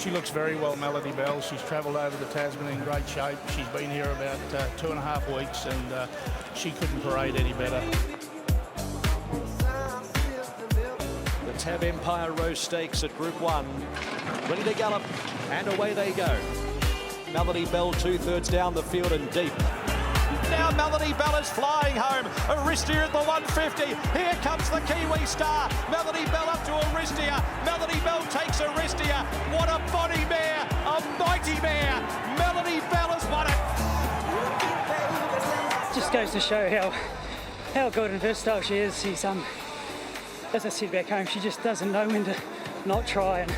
She looks very well, Melody Bell. She's travelled over to Tasman in great shape. She's been here about 2.5 weeks, and she couldn't parade any better. The Tab Empire Rose Stakes at Group 1. Ready to gallop, and away they go. Melody Bell 2/3 down the field and deep. Now Melody Bell is flying home. Aristia at the 150. Here comes the Kiwi star. Melody Bell up to Aristia. Melody Bell takes Aristia. What a body mare, a mighty mare. Melody Bell has won it. Just goes to show how good and versatile she is. She's as I said back home, she just doesn't know when to not try, and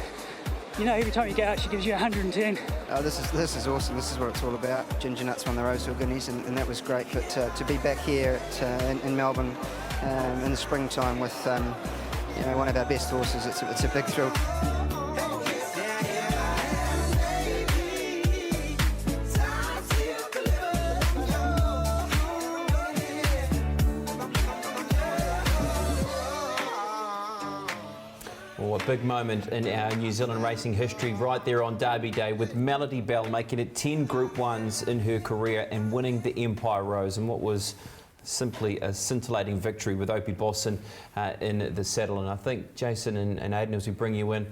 you know, every time you go out, she gives you 110. Oh, this is awesome. This is what it's all about. Ginger Nuts won the Rosehill Guineas, and that was great. But to be back here in Melbourne in the springtime with you know, one of our best horses, it's a big thrill. Well, a big moment in our New Zealand racing history right there on Derby Day, with Melody Bell making it 10 Group 1s in her career and winning the Empire Rose, and what was simply a scintillating victory with Opie Bosson in the saddle. And I think, Jason and Aidan, as we bring you in,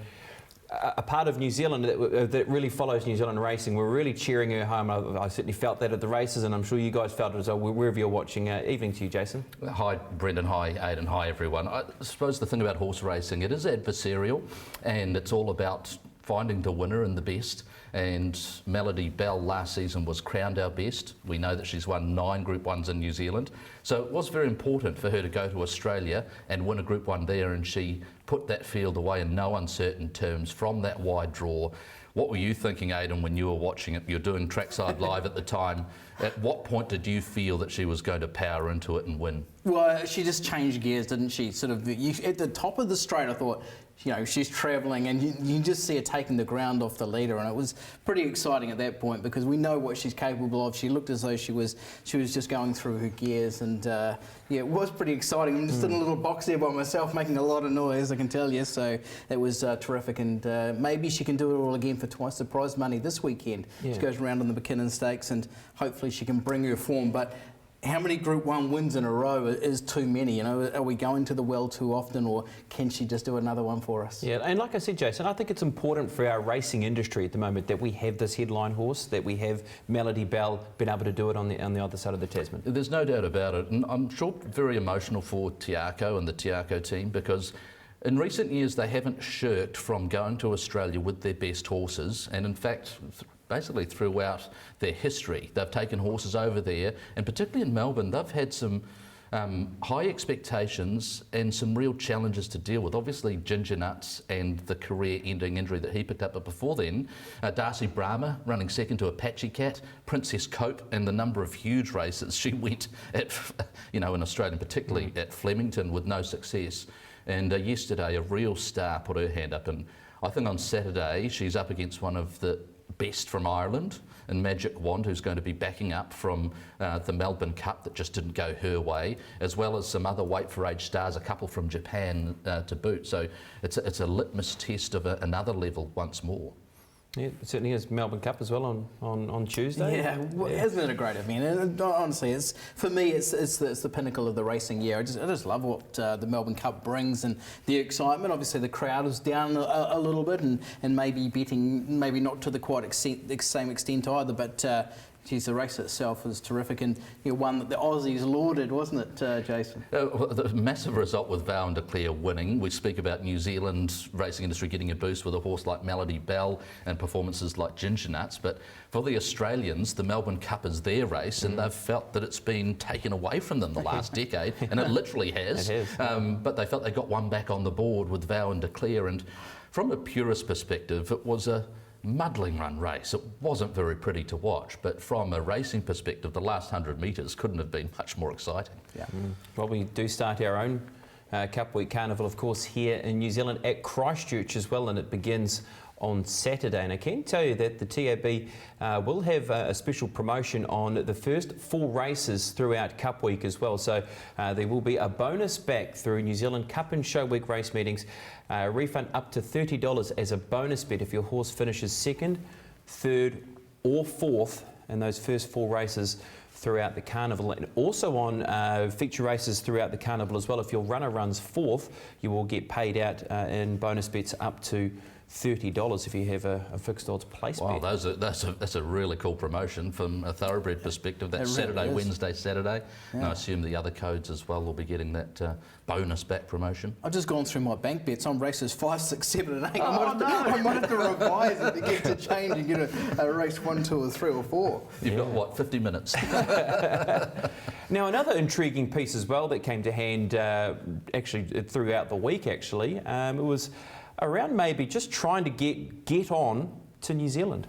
a part of New Zealand that really follows New Zealand racing, we're really cheering her home. I certainly felt that at the races, and I'm sure you guys felt it as well, wherever you're watching. Evening to you, Jason. Hi, Brendan. Hi, Aidan. Hi, everyone. I suppose the thing about horse racing, it is adversarial, and it's all about finding the winner and the best. And Melody Bell last season was crowned our best. We know that she's won 9 Group 1s in New Zealand. So it was very important for her to go to Australia and win a Group 1 there, and she put that field away in no uncertain terms from that wide draw. What were you thinking, Aidan, when you were watching it? You're doing Trackside Live at the time. At what point did you feel that she was going to power into it and win? Well, she just changed gears, didn't she? Sort of at the top of the straight, I thought, you know, she's travelling, and you just see her taking the ground off the leader, and it was pretty exciting at that point because we know what she's capable of. She looked as though she was just going through her gears, and yeah, it was pretty exciting. I'm just in a little box there by myself, making a lot of noise, I can tell you. So it was terrific, and maybe she can do it all again for twice the prize money this weekend. Yeah. She goes around on the McKinnon Stakes, and hopefully she can bring her form. But how many Group 1 wins in a row is too many? You know, are we going to the well too often, or can she just do another one for us? Yeah, and like I said, Jason, I think it's important for our racing industry at the moment that we have this headline horse, that we have Melody Bell been able to do it on the other side of the Tasman. There's no doubt about it, and I'm sure very emotional for Tiako and the Tiako team, because in recent years they haven't shirked from going to Australia with their best horses, and in fact, basically throughout their history, they've taken horses over there, and particularly in Melbourne, they've had some high expectations and some real challenges to deal with. Obviously, Ginger Nuts and the career-ending injury that he picked up, but before then, Darcy Brahma running second to Apache Cat, Princess Cope, and the number of huge races she went at, you know, in Australia, particularly at Flemington, with no success. And yesterday, a real star put her hand up, and I think on Saturday she's up against one of the best from Ireland, and Magic Wand, who's going to be backing up from the Melbourne Cup that just didn't go her way, as well as some other weight for age stars, a couple from Japan to boot. So it's a litmus test of another level once more. Yeah, it certainly is. Melbourne Cup as well on Tuesday. Yeah, well, isn't it a great event? And honestly, for me, it's the pinnacle of the racing year. I just love what the Melbourne Cup brings, and the excitement. Obviously, the crowd is down a little bit, and maybe betting, maybe not to the same extent either, but geez, the race itself was terrific, and one that the Aussies lauded, wasn't it, Jason? The massive result with Vow and Declare winning. We speak about New Zealand racing industry getting a boost with a horse like Melody Bell and performances like Ginger Nuts, but for the Australians, the Melbourne Cup is their race, and they've felt that it's been taken away from them the last decade, and it literally has. It has. But they felt they got one back on the board with Vow and Declare, and from a purist perspective, it was a muddling run race. It wasn't very pretty to watch, but from a racing perspective, the last 100 metres couldn't have been much more exciting. Yeah. Well, we do start our own Cup Week Carnival, of course, here in New Zealand at Christchurch as well, and it begins on Saturday. And I can tell you that the TAB will have a special promotion on the first 4 races throughout Cup Week as well. So there will be a bonus back through New Zealand Cup and Show Week race meetings, refund up to $30 as a bonus bet if your horse finishes 2nd, 3rd or 4th in those first 4 races throughout the carnival. And also on feature races throughout the carnival as well, if your runner runs 4th, you will get paid out in bonus bets up to $30 if you have a fixed odds place Wow, bet. that's a really cool promotion from a thoroughbred perspective. That's It really Saturday, is. Wednesday, Saturday. And I Yeah. assume the other codes as well will be getting that bonus back promotion. I've just gone through my bank bets on races 5, 6, 7 and 8. I might have to revise it to get to change and get a race 1, 2 or 3 or 4. You've got, what, 50 minutes? Now, another intriguing piece as well that came to hand actually throughout the week, actually, it was around maybe just trying to get on to New Zealand.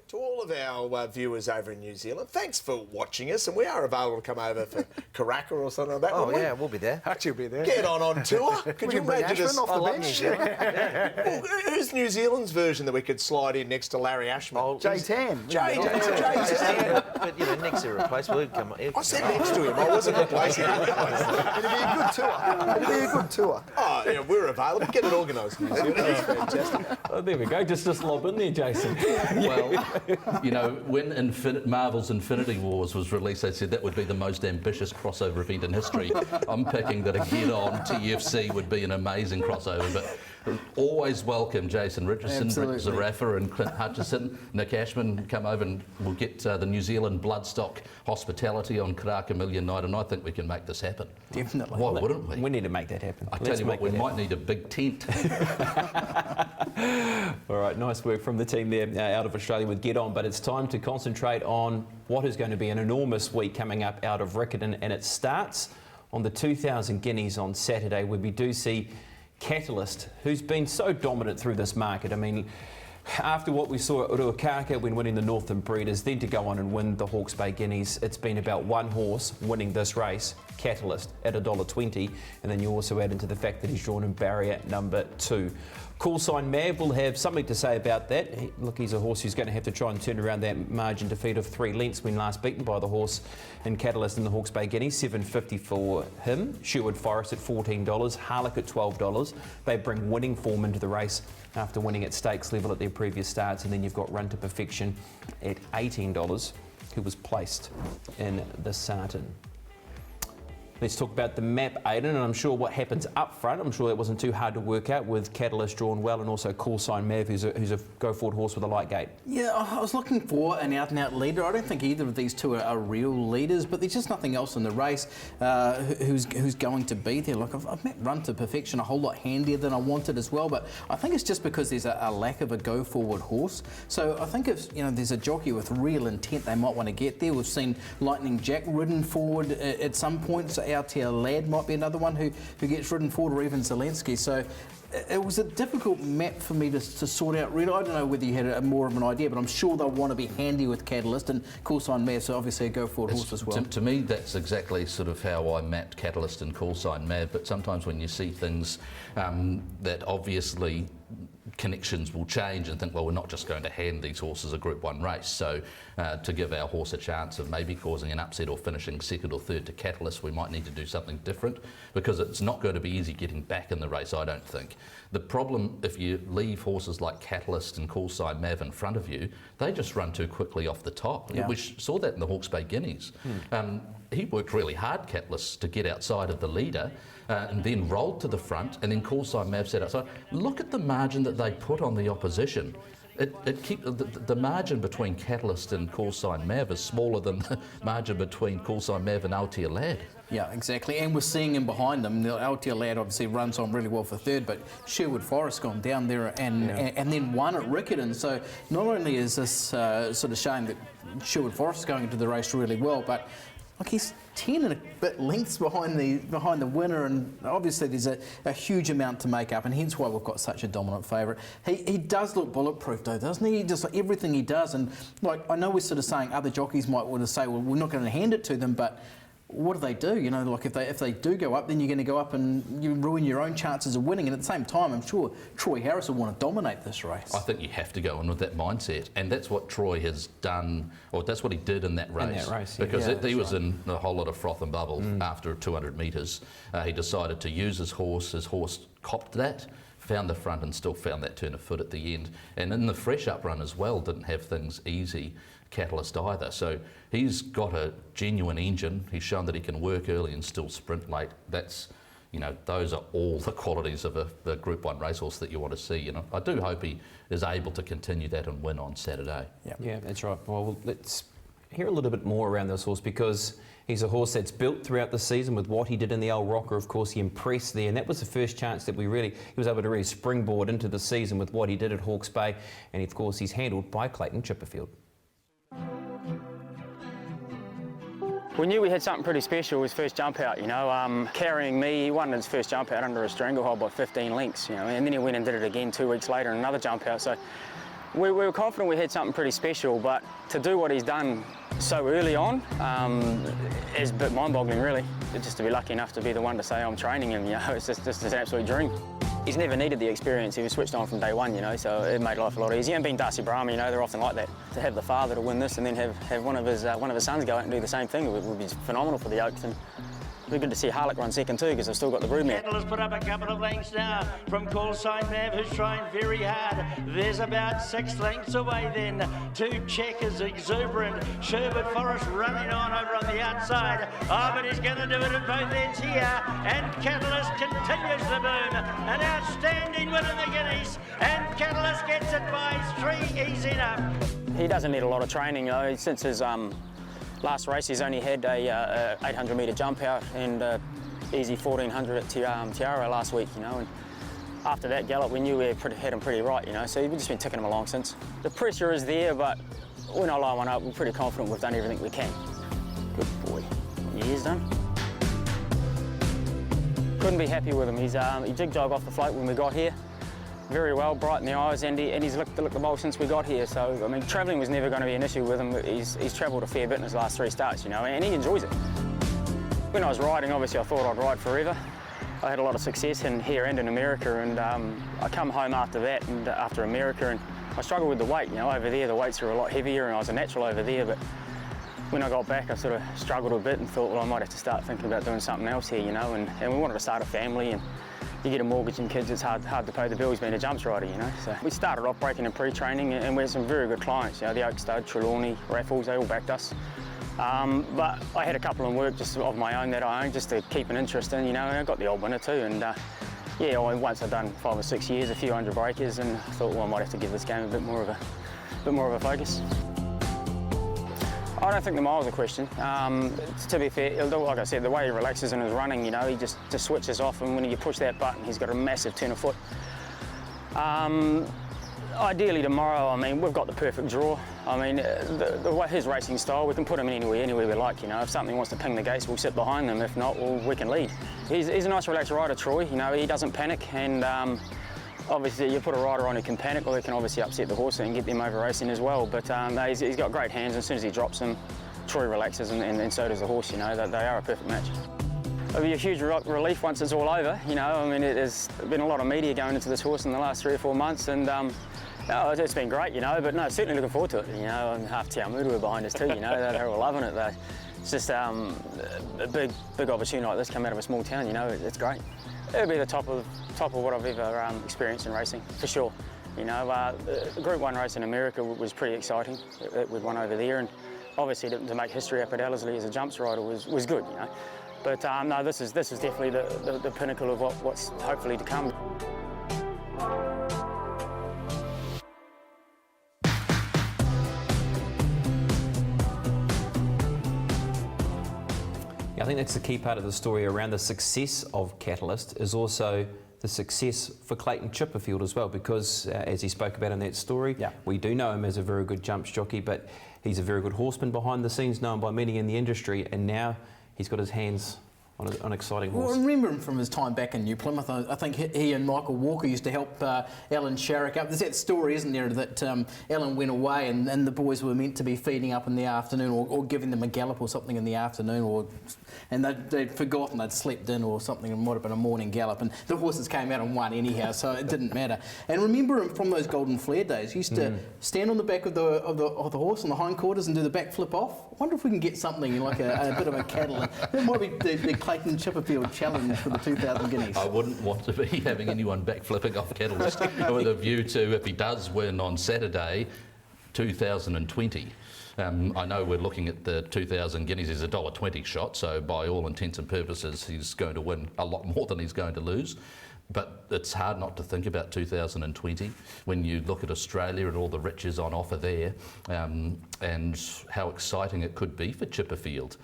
To all of our viewers over in New Zealand, thanks for watching us, and we are available to come over for Karaka or something like that. Oh, won't we? yeah, we'll be there. Actually, we'll be there. Get on tour. Could you can bring imagine us? Ashman off the bench. Well, who's New Zealand's version that we could slide in next to Larry Ashman? Oh, Jay Tan. Jay But, you know, Nick's irreplaceable. He'd come. I said next to him. I wasn't replacing him. It'd be a good tour. It'd be a good tour. Oh, yeah, we're available. Get it organised. New Zealand. That's fantastic. Oh, there we go. Just lob in there, Jason. Well, you know, when Marvel's Infinity Wars was released, they said that would be the most ambitious crossover event in history. I'm picking that a get-on TFC would be an amazing crossover, but always welcome Jason Richardson, Absolutely. Zarafa and Clint Hutchison. Nick Ashman come over and we'll get the New Zealand Bloodstock hospitality on Karaka Million Night, and I think we can make this happen. Definitely. Why wouldn't we? We need to make that happen. I tell you what, we might need a big tent. All right, nice work from the team there out of Australia with Get On, but it's time to concentrate on what is going to be an enormous week coming up out of Riccarton, and it starts on the 2,000 guineas on Saturday, where we do see Catalyst, who's been so dominant through this market. I mean, after what we saw at Uruakaka when winning the Northern Breeders, then to go on and win the Hawke's Bay Guineas, it's been about one horse winning this race, Catalyst, at $1.20, and then you also add into the fact that he's drawn in barrier number 2. Call Sign Mav will have something to say about that. Look, he's a horse who's going to have to try and turn around that margin defeat of 3 lengths when last beaten by the horse in Catalyst in the Hawke's Bay Guineas. $7.50 for him. Sherwood Forest at $14. Harlock at $12. They bring winning form into the race after winning at stakes level at their previous starts. And then you've got Run to Perfection at $18, who was placed in the Sarton. Let's talk about the map, Aidan, and I'm sure what happens up front, I'm sure that wasn't too hard to work out with Catalyst drawn well and also Call Sign Mav, who's a go-forward horse with a light gate. Yeah, I was looking for an out-and-out leader. I don't think either of these two are real leaders, but there's just nothing else in the race who's going to be there. Like I've met Run to Perfection a whole lot handier than I wanted as well, but I think it's just because there's a lack of a go-forward horse. So I think if there's a jockey with real intent, they might want to get there. We've seen Lightning Jack ridden forward at some points. Aotea Lad might be another one who gets ridden forward, or even Zelensky. So it was a difficult map for me to sort out. Really, I don't know whether you had more of an idea, but I'm sure they'll want to be handy with Catalyst and Call Sign Mav, so obviously a go-forward horse as well. To me, that's exactly sort of how I mapped Catalyst and Call Sign Mav, but sometimes when you see things that obviously connections will change and think, well, we're not just going to hand these horses a Group 1 race. So to give our horse a chance of maybe causing an upset or finishing 2nd or 3rd to Catalyst, we might need to do something different, because it's not going to be easy getting back in the race, I don't think. The problem, if you leave horses like Catalyst and Call Sign Mav in front of you, they just run too quickly off the top. Yeah. We saw that in the Hawke's Bay Guineas. He worked really hard, Catalyst, to get outside of the leader, and then rolled to the front, and then Call Sign Mav sat outside. Look at the margin that they put on the opposition. The margin between Catalyst and Call Sign Mav is smaller than the margin between Call Sign Mav and Aotea Lad. Yeah, exactly. And we're seeing him behind them. The Aotea Lad obviously runs on really well for 3rd, but Sherwood Forest gone down there and then won at Riccarton. So not only is this sort of showing that Sherwood Forest is going into the race really well, but like he's 10 and a bit lengths behind the winner, and obviously there's a huge amount to make up, and hence why we've got such a dominant favourite. He does look bulletproof though, doesn't he? Just like everything he does, and like I know we're sort of saying other jockeys might want to say, well, we're not going to hand it to them, but what do they do? You know, like if they do go up, then you're going to go up and you ruin your own chances of winning. And at the same time, I'm sure Troy Harris will want to dominate this race. I think you have to go in with that mindset, and that's what Troy has done, or that's what he did in that race. Because he was in a whole lot of froth and bubble after 200 metres. He decided to use his horse. His horse copped that, found the front, and still found that turn of foot at the end. And in the fresh up run as well, didn't have things easy, Catalyst either. So he's got a genuine engine. He's shown that he can work early and still sprint late. That's, you know, those are all the qualities of a Group 1 racehorse that you want to see. You know, I do hope he is able to continue that and win on Saturday. Yeah, that's right. Well, let's hear a little bit more around this horse, because he's a horse that's built throughout the season with what he did in the old Rocker. Of course, he impressed there, and that was the first chance that he was able to really springboard into the season with what he did at Hawke's Bay. And of course, he's handled by Clayton Chipperfield. We knew we had something pretty special his first jump out, you know, carrying me. He won his first jump out under a stranglehold by 15 lengths, you know, and then he went and did it again 2 weeks later in another jump out. So we were confident we had something pretty special, but to do what he's done so early on is a bit mind-boggling, really. Just to be lucky enough to be the one to say I'm training him, you know, it's just an absolute dream. He's never needed the experience. He was switched on from day one, you know, so it made life a lot easier. And being Darcy Brahma, you know, they're often like that. To have the father to win this and then have one of his sons go out and do the same thing would be phenomenal for the Oaks. And it'd be good to see Harlech run second too, because they've still got the broodmare. Catalyst put up a couple of lengths now from Call Sign Mav, who's trying very hard. There's about 6 lengths away then. 2 Checkers, Exuberant, Sherbert Forest running on over on the outside. Oh, but he's going to do it at both ends here. And Catalyst continues the boom. An outstanding win in the Guineas. And Catalyst gets it by 3 easy enough. He doesn't need a lot of training, you know, since his last race he's only had a 800 metre jump out and easy 1400 at Tiara last week, you know. And after that gallop, we knew we had him pretty right, you know. So we've just been ticking him along since. The pressure is there, but when I line one up, we're pretty confident we've done everything we can. Good boy. Your ears done? Couldn't be happy with him. He jig-jog off the float when we got here. Very well, bright in the eyes, and he's licked the bowl since we got here. So, I mean, travelling was never going to be an issue with him. He's travelled a fair bit in his last 3 starts, you know, and he enjoys it. When I was riding, obviously, I thought I'd ride forever. I had a lot of success here and in America, and I come home after that and after America, and I struggled with the weight. You know, over there, the weights are a lot heavier, and I was a natural over there, but when I got back, I sort of struggled a bit and thought, well, I might have to start thinking about doing something else here, you know, and we wanted to start a family, and you get a mortgage and kids, it's hard to pay the bills being a jumps rider, you know. So we started off breaking and pre-training, and we had some very good clients, you know, the Oak Stud, Trelawney, Raffles, they all backed us. But I had a couple in work just of my own that I owned just to keep an interest in, you know, and I got the old winner too. And yeah, once I'd done 5 or 6 years, a few hundred breakers, and I thought, well, I might have to give this game a bit more of a focus. I don't think the mile's a question. To be fair, like I said, the way he relaxes in his running, you know, he just switches off, and when you push that button, he's got a massive turn of foot. Ideally tomorrow, I mean, we've got the perfect draw. I mean, the way his racing style, we can put him anywhere we like, you know. If something wants to ping the gates, we'll sit behind them. If not, well, we can lead. He's a nice, relaxed rider, Troy. You know, he doesn't panic, and obviously, you put a rider on who can panic, well, he can obviously upset the horse and get them over racing as well. But no, he's got great hands. As soon as he drops them, Troy relaxes, and so does the horse, you know. They are a perfect match. It'll be a huge relief once it's all over, you know. I mean, there's been a lot of media going into this horse in the last 3 or 4 months, and it's been great, you know. But no, certainly looking forward to it, you know. And half Te Amutu are behind us too, you know. They're all loving it. It's just a big opportunity like this come out of a small town, you know. It's great. It'll be the top of what I've ever experienced in racing, for sure. You know, the Group 1 race in America was pretty exciting. We'd won over there, and obviously to make history up at Ellerslie as a jumps rider was good, you know. But no, this is definitely the pinnacle of what's hopefully to come. I think that's the key part of the story around the success of Catalyst is also the success for Clayton Chipperfield as well, because as he spoke about in that story, we do know him as a very good jumps jockey, but he's a very good horseman behind the scenes, known by many in the industry, and now he's got his hands on an exciting Well, horse. I remember him from his time back in New Plymouth. I think he and Michael Walker used to help Alan Sharrock up. There's that story, isn't there, that Alan went away and the boys were meant to be feeding up in the afternoon or giving them a gallop or something in the afternoon, and they'd forgotten, they'd slept in or something. It might have been a morning gallop, and the horses came out and won anyhow, so it didn't matter. And remember him from those Golden Flare days. He used to stand on the back of the horse on the hindquarters and do the back flip off. I wonder if we can get something like a bit of a catalyst. It might be the Clayton Chipperfield challenge for the 2,000 guineas. I wouldn't want to be having anyone back flipping off Catalyst with a view to, if he does win on Saturday, 2020. I know we're looking at the 2,000 guineas as a $1.20 shot, so by all intents and purposes he's going to win a lot more than he's going to lose. But it's hard not to think about 2020 when you look at Australia and all the riches on offer there, and how exciting it could be for Chipperfield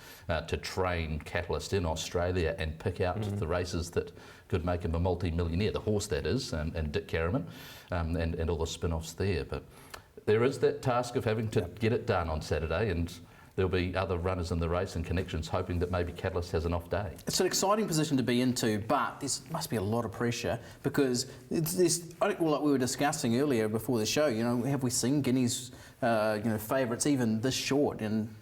to train Catalyst in Australia and pick out the races that could make him a multi-millionaire, the horse that is, and Dick Caraman, and all the spin-offs there. But there is that task of having to get it done on Saturday, and there'll be other runners in the race and connections hoping that maybe Catalyst has an off day. It's an exciting position to be into, but there must be a lot of pressure because like we were discussing earlier before the show, have we seen Guineas, favourites even this short? And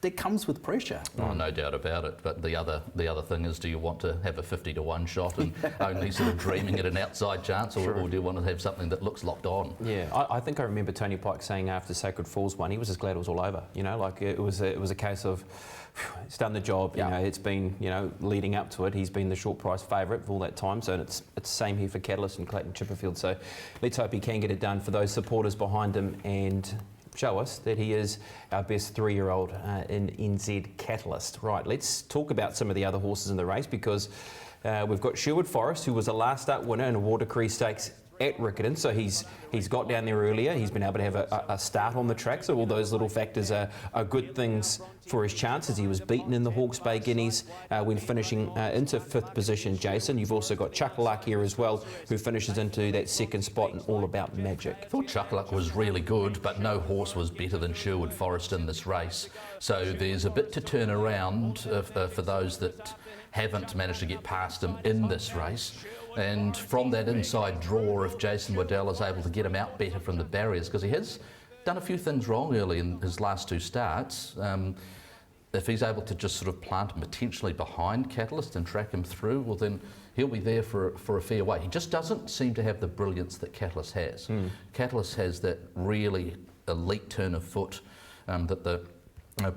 that comes with pressure. Oh, no doubt about it. But the other thing is, do you want to have a 50-1 shot and only sort of dreaming at an outside chance, or do you want to have something that looks locked on? Yeah, I think I remember Tony Pike saying after Sacred Falls won, he was just glad it was all over. Like it was a case of it's done the job. It's been leading up to it. He's been the short price favourite for all that time. So it's the same here for Catalyst and Clayton Chipperfield. So let's hope he can get it done for those supporters behind him and show us that he is our best 3-year-old in NZ Catalyst. Right, let's talk about some of the other horses in the race because we've got Sherwood Forest, who was a last start winner in a Water Creek Stakes at Riccarton, so he's got down there earlier. He's been able to have a start on the track, so all those little factors are good things for his chances. He was beaten in the Hawke's Bay Guineas when finishing into 5th position, Jason. You've also got Chuckaluck here as well, who finishes into that 2nd spot in All About Magic. I thought Chuckaluck was really good, but no horse was better than Sherwood Forest in this race. So there's a bit to turn around for those that haven't managed to get past him in this race. And from that inside draw, if Jason Waddell is able to get him out better from the barriers, because he has done a few things wrong early in his last 2 starts, if he's able to just sort of plant him potentially behind Catalyst and track him through, well then he'll be there for a fair way. He just doesn't seem to have the brilliance that Catalyst has. Catalyst has that really elite turn of foot that the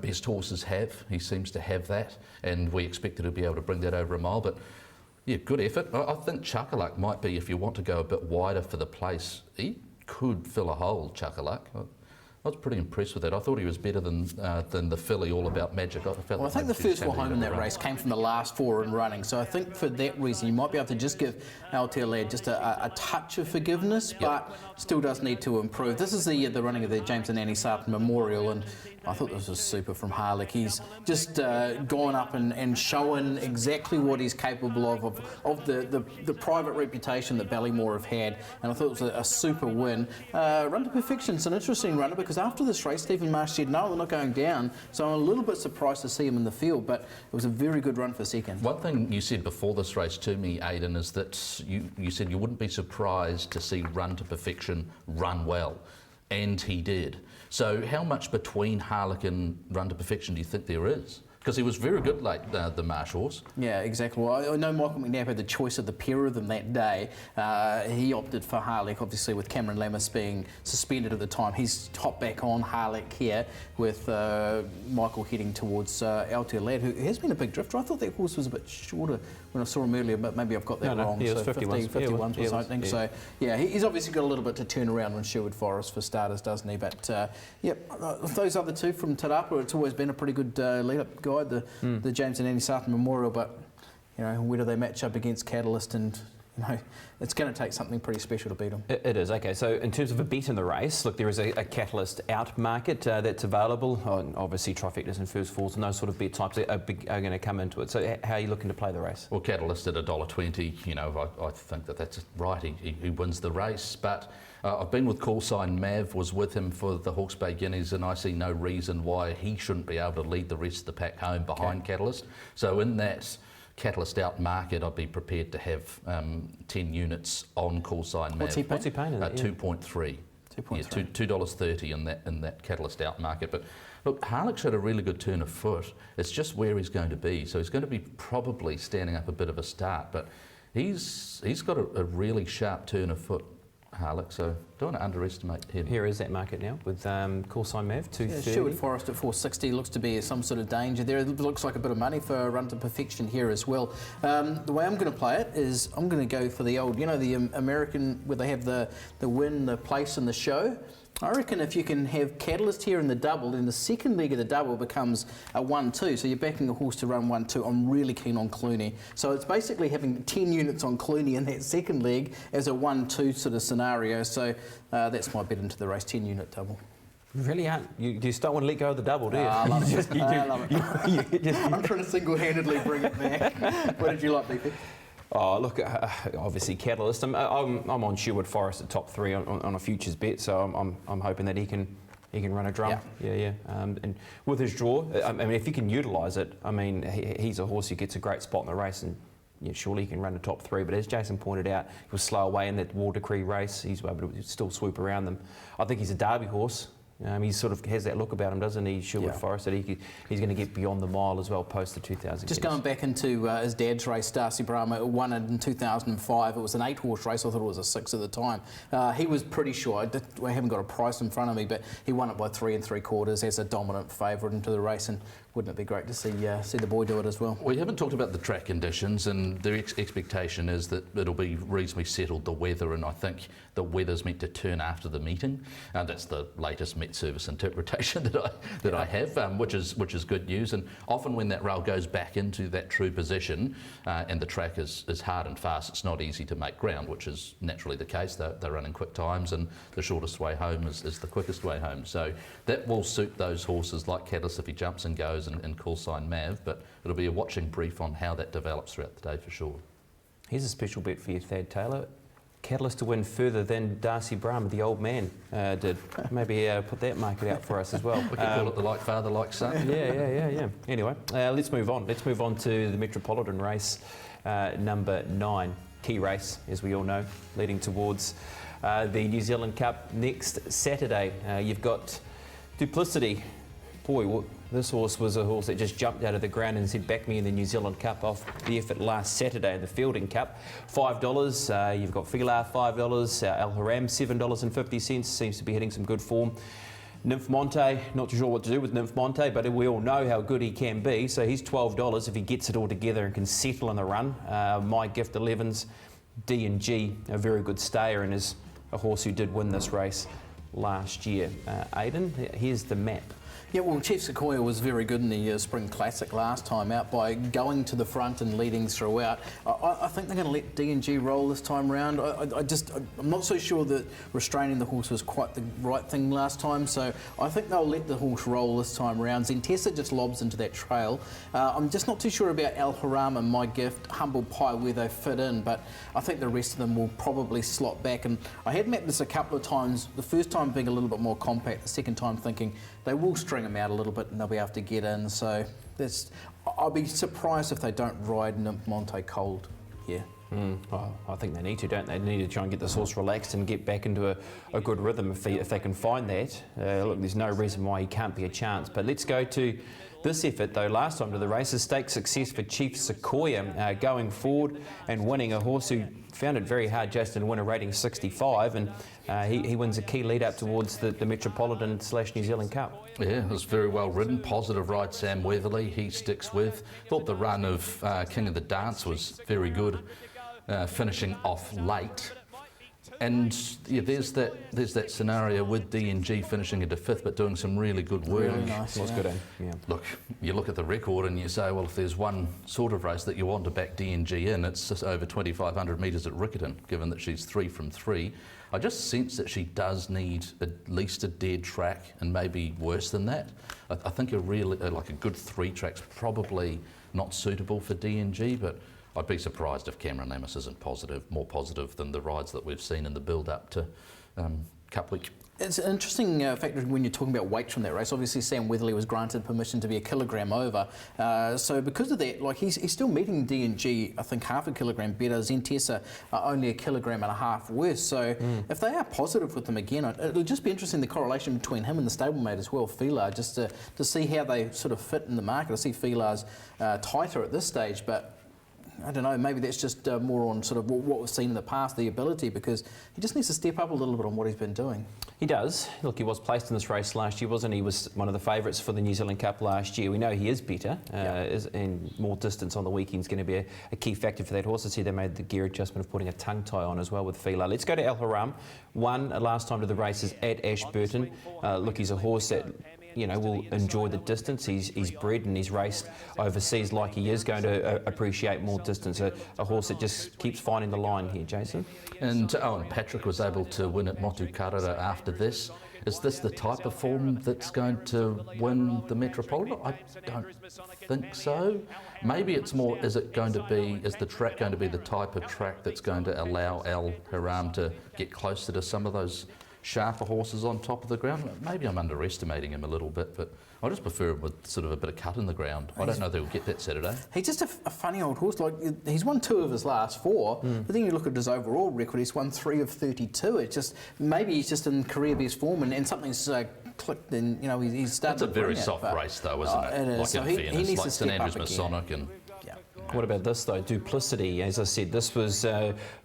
best horses have. He seems to have that, and we expect to be able to bring that over a mile. But yeah, good effort. I think Chuckaluck might be, if you want to go a bit wider for the place, he could fill a hole, Chuckaluck. I was pretty impressed with that. I thought he was better than the filly All About Magic. I think the first 4 home in that race came from the last 4 in running, so I think for that reason you might be able to just give Altair Lad just a touch of forgiveness, but still does need to improve. This is the running of the James and Annie Sarton Memorial, and I thought this was super from Harlech. He's just gone up and shown exactly what he's capable of the private reputation that Ballymore have had, and I thought it was a super win. Run to Perfection's an interesting runner because after this race, Stephen Marsh said, no, they're not going down, so I'm a little bit surprised to see him in the field, but it was a very good run for 2nd. One thing you said before this race to me, Aidan, is that you said you wouldn't be surprised to see Run to Perfection run well, and he did. So how much between Harlech and Run to Perfection do you think there is? Because he was very good late, the Marsh horse. Yeah, exactly. Well, I know Michael McNabb had the choice of the pair of them that day. He opted for Harlech, obviously, with Cameron Lammas being suspended at the time. He's hopped back on Harlech here with Michael heading towards Altair Lad, who has been a big drifter. I thought that horse was a bit shorter when I saw him earlier, but maybe I've got that wrong. Yeah, so 51 was something. Yeah. So, yeah, he's obviously got a little bit to turn around when Sherwood Forest, for starters, doesn't he? But, those other 2 from Te Rapa, it's always been a pretty good lead-up guide, the James and Annie Sarton Memorial, but, where do they match up against Catalyst? And it's going to take something pretty special to beat them. It is. Okay, so in terms of a bet in the race, look, there is a Catalyst out market that's available. Obviously, trifectas and first falls and those sort of bet types are going to come into it. So how are you looking to play the race? Well, Catalyst at $1.20, I think that's right. He wins the race. But I've been with Call Sign Mav, was with him for the Hawke's Bay Guineas, and I see no reason why he shouldn't be able to lead the rest of the pack home behind Catalyst. So in that Catalyst out market, I'd be prepared to have 10 units on call sign Mav. What's he paying in that? 2.3. Yeah, $2.30 in that Catalyst out market. But look, Harlech showed a really good turn of foot. It's just where he's going to be. So he's going to be probably standing up a bit of a start, but he's got a really sharp turn of foot, Harlech, so don't want to underestimate him. Here is that market now with call sign Mav, 230. Sherwood Forest at 460 looks to be some sort of danger there. It looks like a bit of money for a run to perfection here as well. The way I'm going to play it is I'm going to go for the old, the American where they have the win, the place and the show. I reckon if you can have Catalyst here in the double, then the second leg of the double becomes a 1-2. So you're backing a horse to run 1-2. I'm really keen on Clooney. So it's basically having 10 units on Clooney in that second leg as a 1-2 sort of scenario. So that's my bet into the race, 10 unit double. Really aren't. You just don't want to let go of the double, do you? I love it. I love it. I'm trying to single-handedly bring it back. What did you like, BP? Oh, look, obviously Catalyst. I'm on Sherwood Forest at top 3 on a futures bet, so I'm hoping that he can run a drum. Yeah. And with his draw, I mean, if he can utilise it, I mean, he's a horse who gets a great spot in the race, and surely he can run a top 3. But as Jason pointed out, he was slow away in that War Decree race. He's able to still swoop around them. I think he's a Derby horse. He sort of has that look about him, doesn't he, Sherwood Forest, that he's going to get beyond the mile as well post the 2000. Just going back into his dad's race, Darcy Brahma won it in 2005. It was an 8-horse race. I thought it was a 6 at the time. He was pretty sure. I haven't got a price in front of me, but he won it by 3 3/4 as a dominant favourite into the race. And wouldn't it be great to see the boy do it as well? We haven't talked about the track conditions, and the expectation is that it'll be reasonably settled, the weather, and I think the weather's meant to turn after the meeting. That's the latest Met Service interpretation that I have, which is good news. And often when that rail goes back into that true position and the track is hard and fast, it's not easy to make ground, which is naturally the case. They're running quick times, and the shortest way home is the quickest way home. So that will suit those horses like Catalyst if he jumps and goes and call sign Mav, but it'll be a watching brief on how that develops throughout the day for sure. Here's a special bet for you, Thad Taylor. Catalyst to win further than Darcy Brahma, the old man, did. Maybe put that market out for us as well. We can call it the like father, like son. Yeah. Anyway, let's move on. Let's move on to the Metropolitan race, number 9. Key race, as we all know, leading towards the New Zealand Cup next Saturday. You've got Duplicity. Boy, this horse was a horse that just jumped out of the ground and said, back me in the New Zealand Cup off the effort last Saturday in the Fielding Cup. $5. You've got Filar, $5. El Haram, $7.50. Seems to be hitting some good form. Nymph Monte, not too sure what to do with Nymph Monte, but we all know how good he can be. So he's $12 if he gets it all together and can settle in the run. My Gift 11's D&G, a very good stayer, and is a horse who did win this race last year. Aidan, here's the map. Yeah, well, Chief Sequoia was very good in the Spring Classic last time out by going to the front and leading throughout. I think they're going to let D&G roll this time round. I'm not so sure that restraining the horse was quite the right thing last time, so I think they'll let the horse roll this time round. Zentessa just lobs into that trail. I'm just not too sure about El Haram and My Gift, Humble Pie, where they fit in, but I think the rest of them will probably slot back. And I had mapped this a couple of times, the first time being a little bit more compact, the second time thinking they will string them out a little bit and they'll be able to get in. So I'll be surprised if they don't ride Nymph Monte cold here. Well, I think they need to, don't they? They need to try and get this horse relaxed and get back into a good rhythm if they can find that. Look, there's no reason why he can't be a chance. But let's go to this effort, though. Last time to the race, a stake success for Chief Sequoia, going forward and winning. A horse who found it very hard, Justin, to win a rating 65, and he wins a key lead up towards the Metropolitan / New Zealand Cup. Yeah, it was very well ridden. Positive ride, Sam Weatherly. He sticks with. Thought the run of King of the Dance was very good, finishing off late. And yeah, there's that scenario with D&G finishing into 5th, but doing some really good work. Really nice. Was good, yeah. Look, you look at the record and you say, well, if there's one sort of race that you want to back D&G in, it's just over 2,500 metres at Riccarton, given that she's 3 from 3. I just sense that she does need at least a dead track, and maybe worse than that. I think a good 3 track's probably not suitable for D&G, but I'd be surprised if Cameron Lamis isn't more positive than the rides that we've seen in the build-up to Cup week. It's an interesting factor when you're talking about weights from that race. Obviously, Sam Weatherly was granted permission to be a kilogram over. So because of that, like he's still meeting D&G, I think, half a kilogram better. Zentessa only a kilogram and a half worse. So if they are positive with them again, it'll just be interesting, the correlation between him and the stablemate as well, Filar, just to see how they sort of fit in the market. I see Filar's tighter at this stage, but I don't know, maybe that's just more on sort of what we've seen in the past, the ability, because he just needs to step up a little bit on what he's been doing. He does. Look, he was placed in this race last year, wasn't he? He was one of the favourites for the New Zealand Cup last year. We know he is better, and more distance on the weekend is going to be a key factor for that horse. I see they made the gear adjustment of putting a tongue tie on as well with Fila. Let's go to El Haram. Won last time to the races at Ashburton. Look, he's a horse that, you know, will enjoy the distance. He's bred and he's raced overseas like he is going to appreciate more distance. A horse that just keeps finding the line here, Jason. And Owen Patrick was able to win at Motu Karara after this. Is this the type of form that's going to win the Metropolitan? I don't think so. Maybe it's more, is the track going to be the type of track that's going to allow El Haram to get closer to some of those sharper horses on top of the ground? Maybe I'm underestimating him a little bit, but I just prefer him with sort of a bit of cut in the ground. I don't know if he'll get that Saturday. He's just a funny old horse. Like, he's won 2 of his last 4, but then you look at his overall record, he's won 3 of 32. It's just, maybe he's just in career best form and something's clicked and, you know, he's started That's a very soft race though, isn't it? It is. Like, So in he fairness, needs like to St step Andrews up again. Masonic and... What about this though, Duplicity? As I said, this was,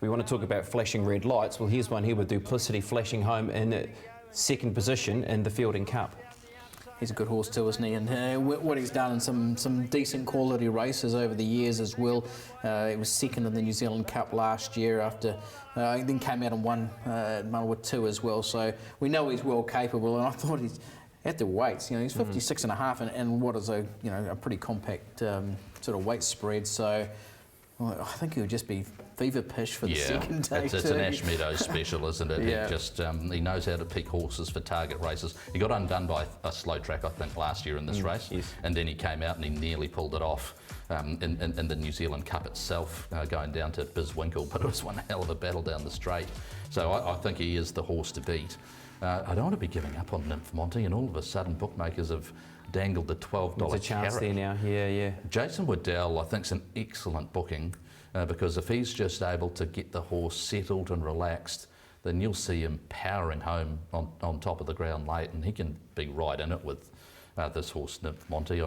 we want to talk about flashing red lights. Well, here's one here with Duplicity flashing home in second position in the Fielding Cup. He's a good horse too, isn't he? And what he's done in some decent quality races over the years as well. He was second in the New Zealand Cup last year after, he then came out and won Manawa 2 as well. So we know he's well capable, and I thought he's at the weights, you know, he's 56 and a half, and what is a pretty compact sort of weight spread. So well, I think he'll just be fever pitch for the second day. It's an Ash Meadows special, isn't it? Yeah. He just he knows how to pick horses for target races. He got undone by a slow track, I think, last year in this race, and then he came out and he nearly pulled it off in the New Zealand Cup itself, going down to Biswinkle, but it was one hell of a battle down the straight. So I think he is the horse to beat. I don't want to be giving up on Nymph Monty, and all of a sudden bookmakers have dangled the $12 There's a chance carrot. there now, yeah. Jason Waddell, I think, is an excellent booking because if he's just able to get the horse settled and relaxed, then you'll see him powering home on top of the ground late, and he can be right in it with this horse, Nymph Monty.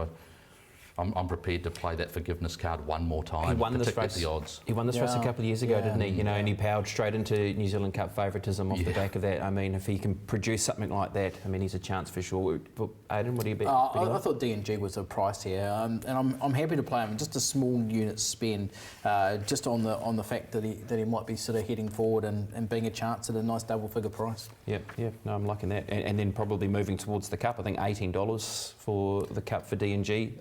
I'm prepared to play that forgiveness card one more time. He won this race. The odds. He won this race a couple of years ago, didn't he? You know, and he powered straight into New Zealand Cup favouritism off the back of that. I mean, if he can produce something like that, I mean, he's a chance for sure. But Aidan, what do you bet? I thought D&G was a price here, and I'm happy to play him. Just a small unit spend, just on the fact that he might be sort of heading forward and being a chance at a nice double figure price. Yeah. No, I'm liking that. And then probably moving towards the Cup. I think $18 for the Cup for D&G.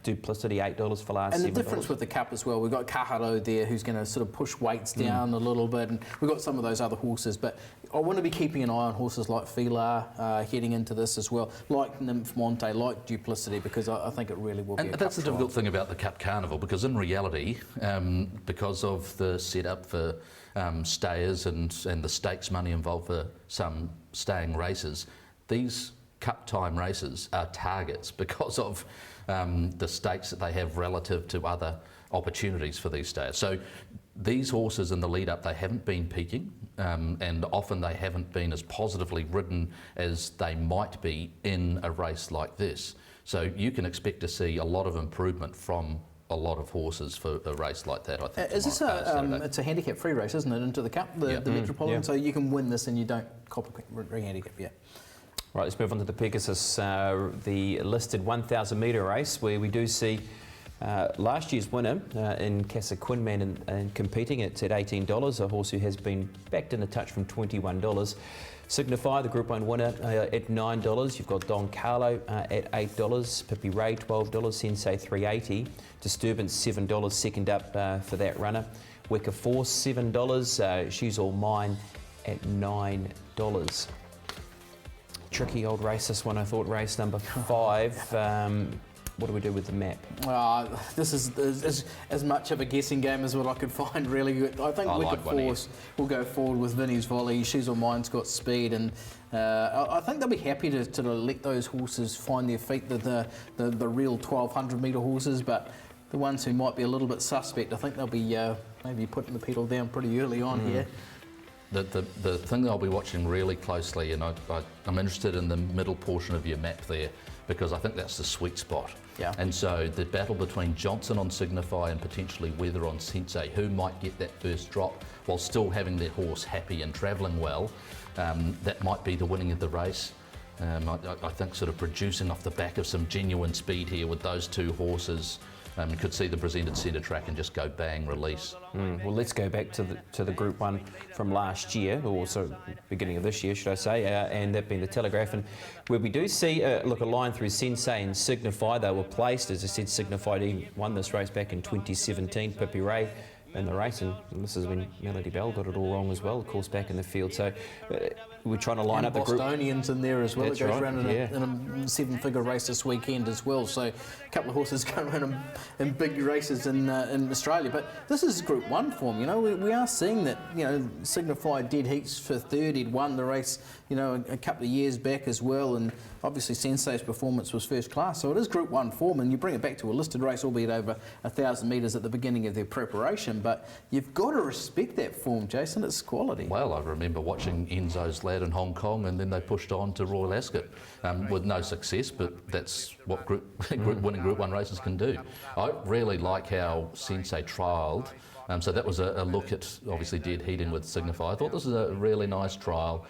Duplicity $8 for last. And the $7. difference with the Cup as well, we've got Kaharo there who's going to sort of push weights down a little bit, and we've got some of those other horses, but I want to be keeping an eye on horses like Filar heading into this as well, like Nymph Monte, like Duplicity, because I think it really will be a that's the Cup difficult thing about the Cup Carnival, because in reality, because of the setup for stayers and the stakes money involved for some staying races, these Cup time races are targets because of the stakes that they have relative to other opportunities for these stayers. So these horses in the lead up, they haven't been peaking, and often they haven't been as positively ridden as they might be in a race like this. So you can expect to see a lot of improvement from a lot of horses for a race like that, I think. Is this it's a handicap-free race, isn't it, into the Cup, the Metropolitan? So you can win this and you don't cop a re-handicap yet. Right, let's move on to the Pegasus, the listed 1,000 metre race, where we do see last year's winner in Casa Quinman and competing. It's at $18, a horse who has been backed in a touch from $21. Signify, the Group 1 winner, at $9. You've got Don Carlo at $8. Pippi Ray, $12. Sensei, $3.80. Disturbance, $7. Second up for that runner. Weka Force, $7. She's All Mine at $9. Tricky old race, this one, I thought. Race number 5. what do we do with the map? This is as much of a guessing game as what I could find, really. I think Wicked Force will go forward with Vinnie's Volley. She's on Mine's got speed, and I think they'll be happy to let those horses find their feet, the real 1,200 metre horses, but the ones who might be a little bit suspect, I think they'll be maybe putting the pedal down pretty early on here. The thing that I'll be watching really closely, and I'm interested in the middle portion of your map there, because I think that's the sweet spot. Yeah. And so the battle between Johnson on Signify and potentially Weather on Sensei, who might get that first drop while still having their horse happy and travelling well, that might be the winning of the race. I think sort of producing off the back of some genuine speed here with those two horses. You could see the presented centre track and just go bang, release. Well, let's go back to the Group 1 from last year, or also beginning of this year, should I say, and that being the Telegraph, and where we do see a line through Sensei and Signify. They were placed, as I said, Signify won this race back in 2017, Pippi Ray in the race, and this is when Melody Bell got it all wrong as well, of course, back in the field. So we're trying to line up the group. Bostonians in there as well. That's it goes right, around in a seven-figure race this weekend as well. So a couple of horses going around in big races in Australia. But this is Group 1 form. You know, we are seeing that. You know, Signify dead heats for third. He'd won the race, you know, a couple of years back as well, and obviously Sensei's performance was first class. So it is Group 1 form, and you bring it back to a listed race, albeit over 1,000 metres at the beginning of their preparation. But you've got to respect that form, Jason. It's quality. Well, I remember watching Enzo's lad in Hong Kong, and then they pushed on to Royal Ascot with no success, but that's what winning Group 1 races can do. I really like how Sensei trialled. So that was a look at obviously dead heating with Signify. I thought this is a really nice trial.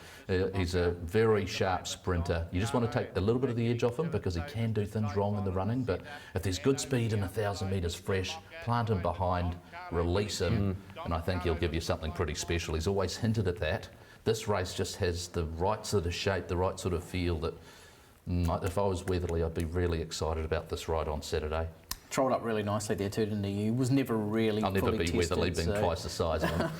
He's a very sharp sprinter. You just want to take a little bit of the edge off him because he can do things wrong in the running, but if there's good speed in 1,000 metres fresh, plant him behind, release him, and I think he'll give you something pretty special. He's always hinted at that. This race just has the right sort of shape, the right sort of feel that if I was Weatherly, I'd be really excited about this ride on Saturday. Trolled up really nicely there too, didn't he? He was never really I'll never be tested, Weatherly, being twice the size of him.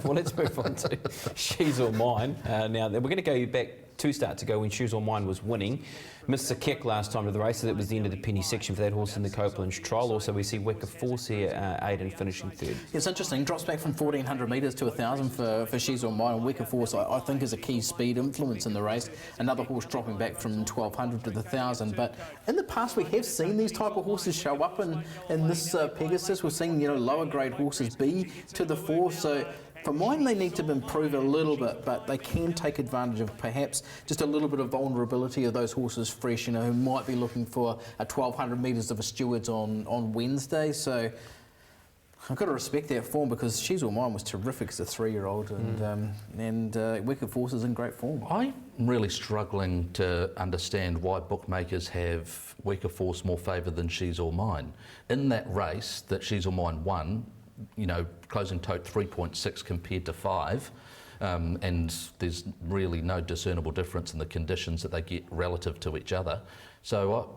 Well, let's move on to She's All Mine. Now, we're going to go back 2 starts ago when She's All Mine was winning. Missed the kick last time of the race, so that was the end of the penny section for that horse in the Copeland trial. Also, we see Wicked Force here, Aidan finishing third. It's interesting, drops back from 1,400 metres to 1,000 for She's All Mine. And Wicked Force, I think, is a key speed influence in the race. Another horse dropping back from 1,200 to the 1,000. But in the past, we have seen these type of horses show up in this Pegasus. We've seen, you know, lower grade horses be to the fore. So for mine, they need to improve a little bit, but they can take advantage of perhaps just a little bit of vulnerability of those horses fresh, you know, who might be looking for a 1,200 metres of a Stewards on Wednesday. So I've got to respect that form because She's All Mine was terrific as a 3-year-old, and Wicked Force is in great form. I'm really struggling to understand why bookmakers have Wicked Force more favoured than She's All Mine. In that race that She's All Mine won, you know, closing tote 3.6 compared to 5, and there's really no discernible difference in the conditions that they get relative to each other. So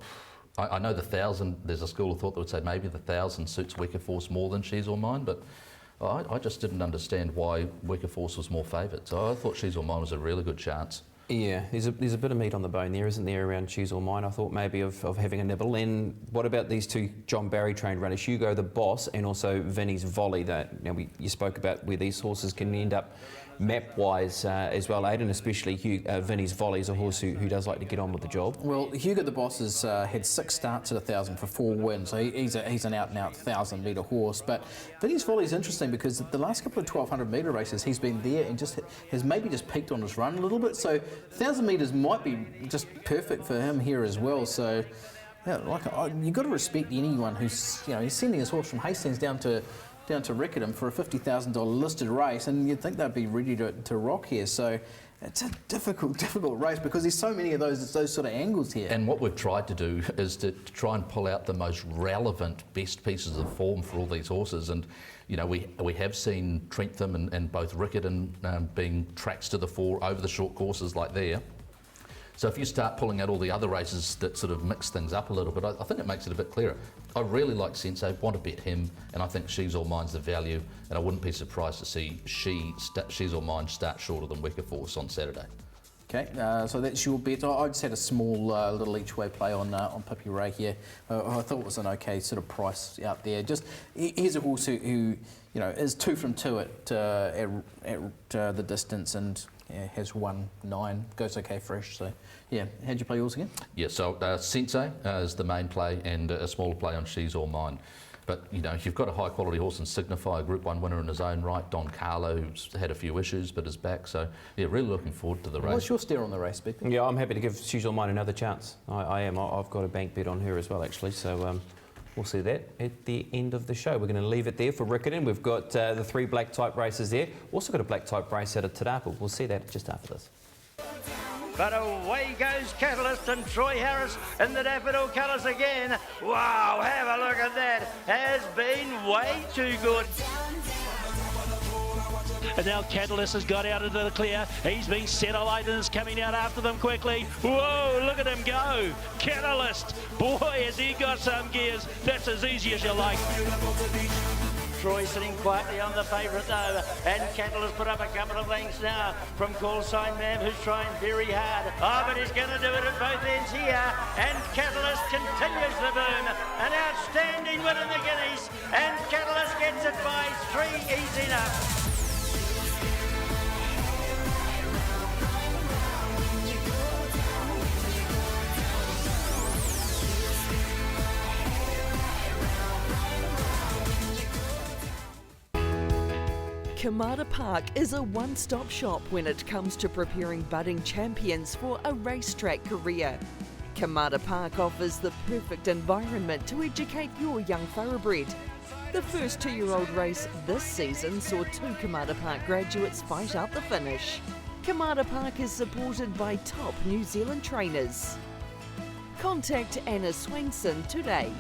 I know the 1,000, there's a school of thought that would say maybe the 1,000 suits Wicked Force more than She's All Mine, but I just didn't understand why Wicked Force was more favoured. So I thought She's All Mine was a really good chance. Yeah, there's a bit of meat on the bone there, isn't there, around She's All Mine? I thought maybe of having a nibble. And what about these two John Barry trained runners, Hugo the Boss and also Vinnie's Volley? That now you spoke about where these horses can end up map-wise as well, Aidan, especially Vinnie's Volley is a horse who does like to get on with the job. Well, Hugo the Boss has had 6 starts at 1,000 for 4 wins, so he's an out-and-out 1,000-metre horse. But Vinnie's Volley is interesting because the last couple of 1,200-metre races, he's been there and just has maybe just peaked on his run a little bit. So 1,000 metres might be just perfect for him here as well. So yeah, you've got to respect anyone who's, you know, he's sending his horse from Hastings down to Riccarton for a $50,000 listed race, and you'd think they'd be ready to rock here. So it's a difficult race because there's so many of those sort of angles here. And what we've tried to do is to try and pull out the most relevant, best pieces of form for all these horses. And you know, we have seen Trentham and both Riccarton being tracks to the fore over the short courses like there. So if you start pulling out all the other races that sort of mix things up a little bit, I think it makes it a bit clearer. I really like Sensei, want to bet him, and I think She's All Mine's the value, and I wouldn't be surprised to see She's All Mine start shorter than Wicked Force on Saturday. Okay, so that's your bet. I just had a small little each-way play on Pippi Ray here. I thought it was an okay sort of price out there. Just here's a horse who is 2 from 2 at the distance and has won 9. Goes okay fresh. So yeah, how'd you play yours again? Yeah, so Sensei is the main play and a smaller play on She's All Mine. But, you've got a high-quality horse in Signify, a Group 1 winner in his own right. Don Carlo's had a few issues, but is back. So, yeah, really looking forward to the race. What's your steer on the race, Beck? Yeah, I'm happy to give She's All Mine another chance. I am. I've got a bank bet on her as well, actually. So we'll see that at the end of the show. We're going to leave it there for Riccarton. We've got the 3 black type races there. Also got a black type race out of Te Rapa. We'll see that just after this. But away goes Catalyst and Troy Harris in the daffodil colours again. Wow, have a look at that. Has been way too good. And now Catalyst has got out into the clear. He's been set alight and is coming out after them quickly. Whoa, look at him go. Catalyst. Boy, has he got some gears. That's as easy as you like. Troy sitting quietly on the favourite though, and Catalyst put up a couple of lengths now from Call Sign Man, who's trying very hard. Oh, but he's going to do it at both ends here, and Catalyst continues the boom. An outstanding win in the Guineas, and Catalyst gets it by 3 easy enough. Kamara Park is a one-stop shop when it comes to preparing budding champions for a racetrack career. Kamara Park offers the perfect environment to educate your young thoroughbred. The first 2-year-old race this season saw 2 Kamara Park graduates fight out the finish. Kamara Park is supported by top New Zealand trainers. Contact Anna Swainson today.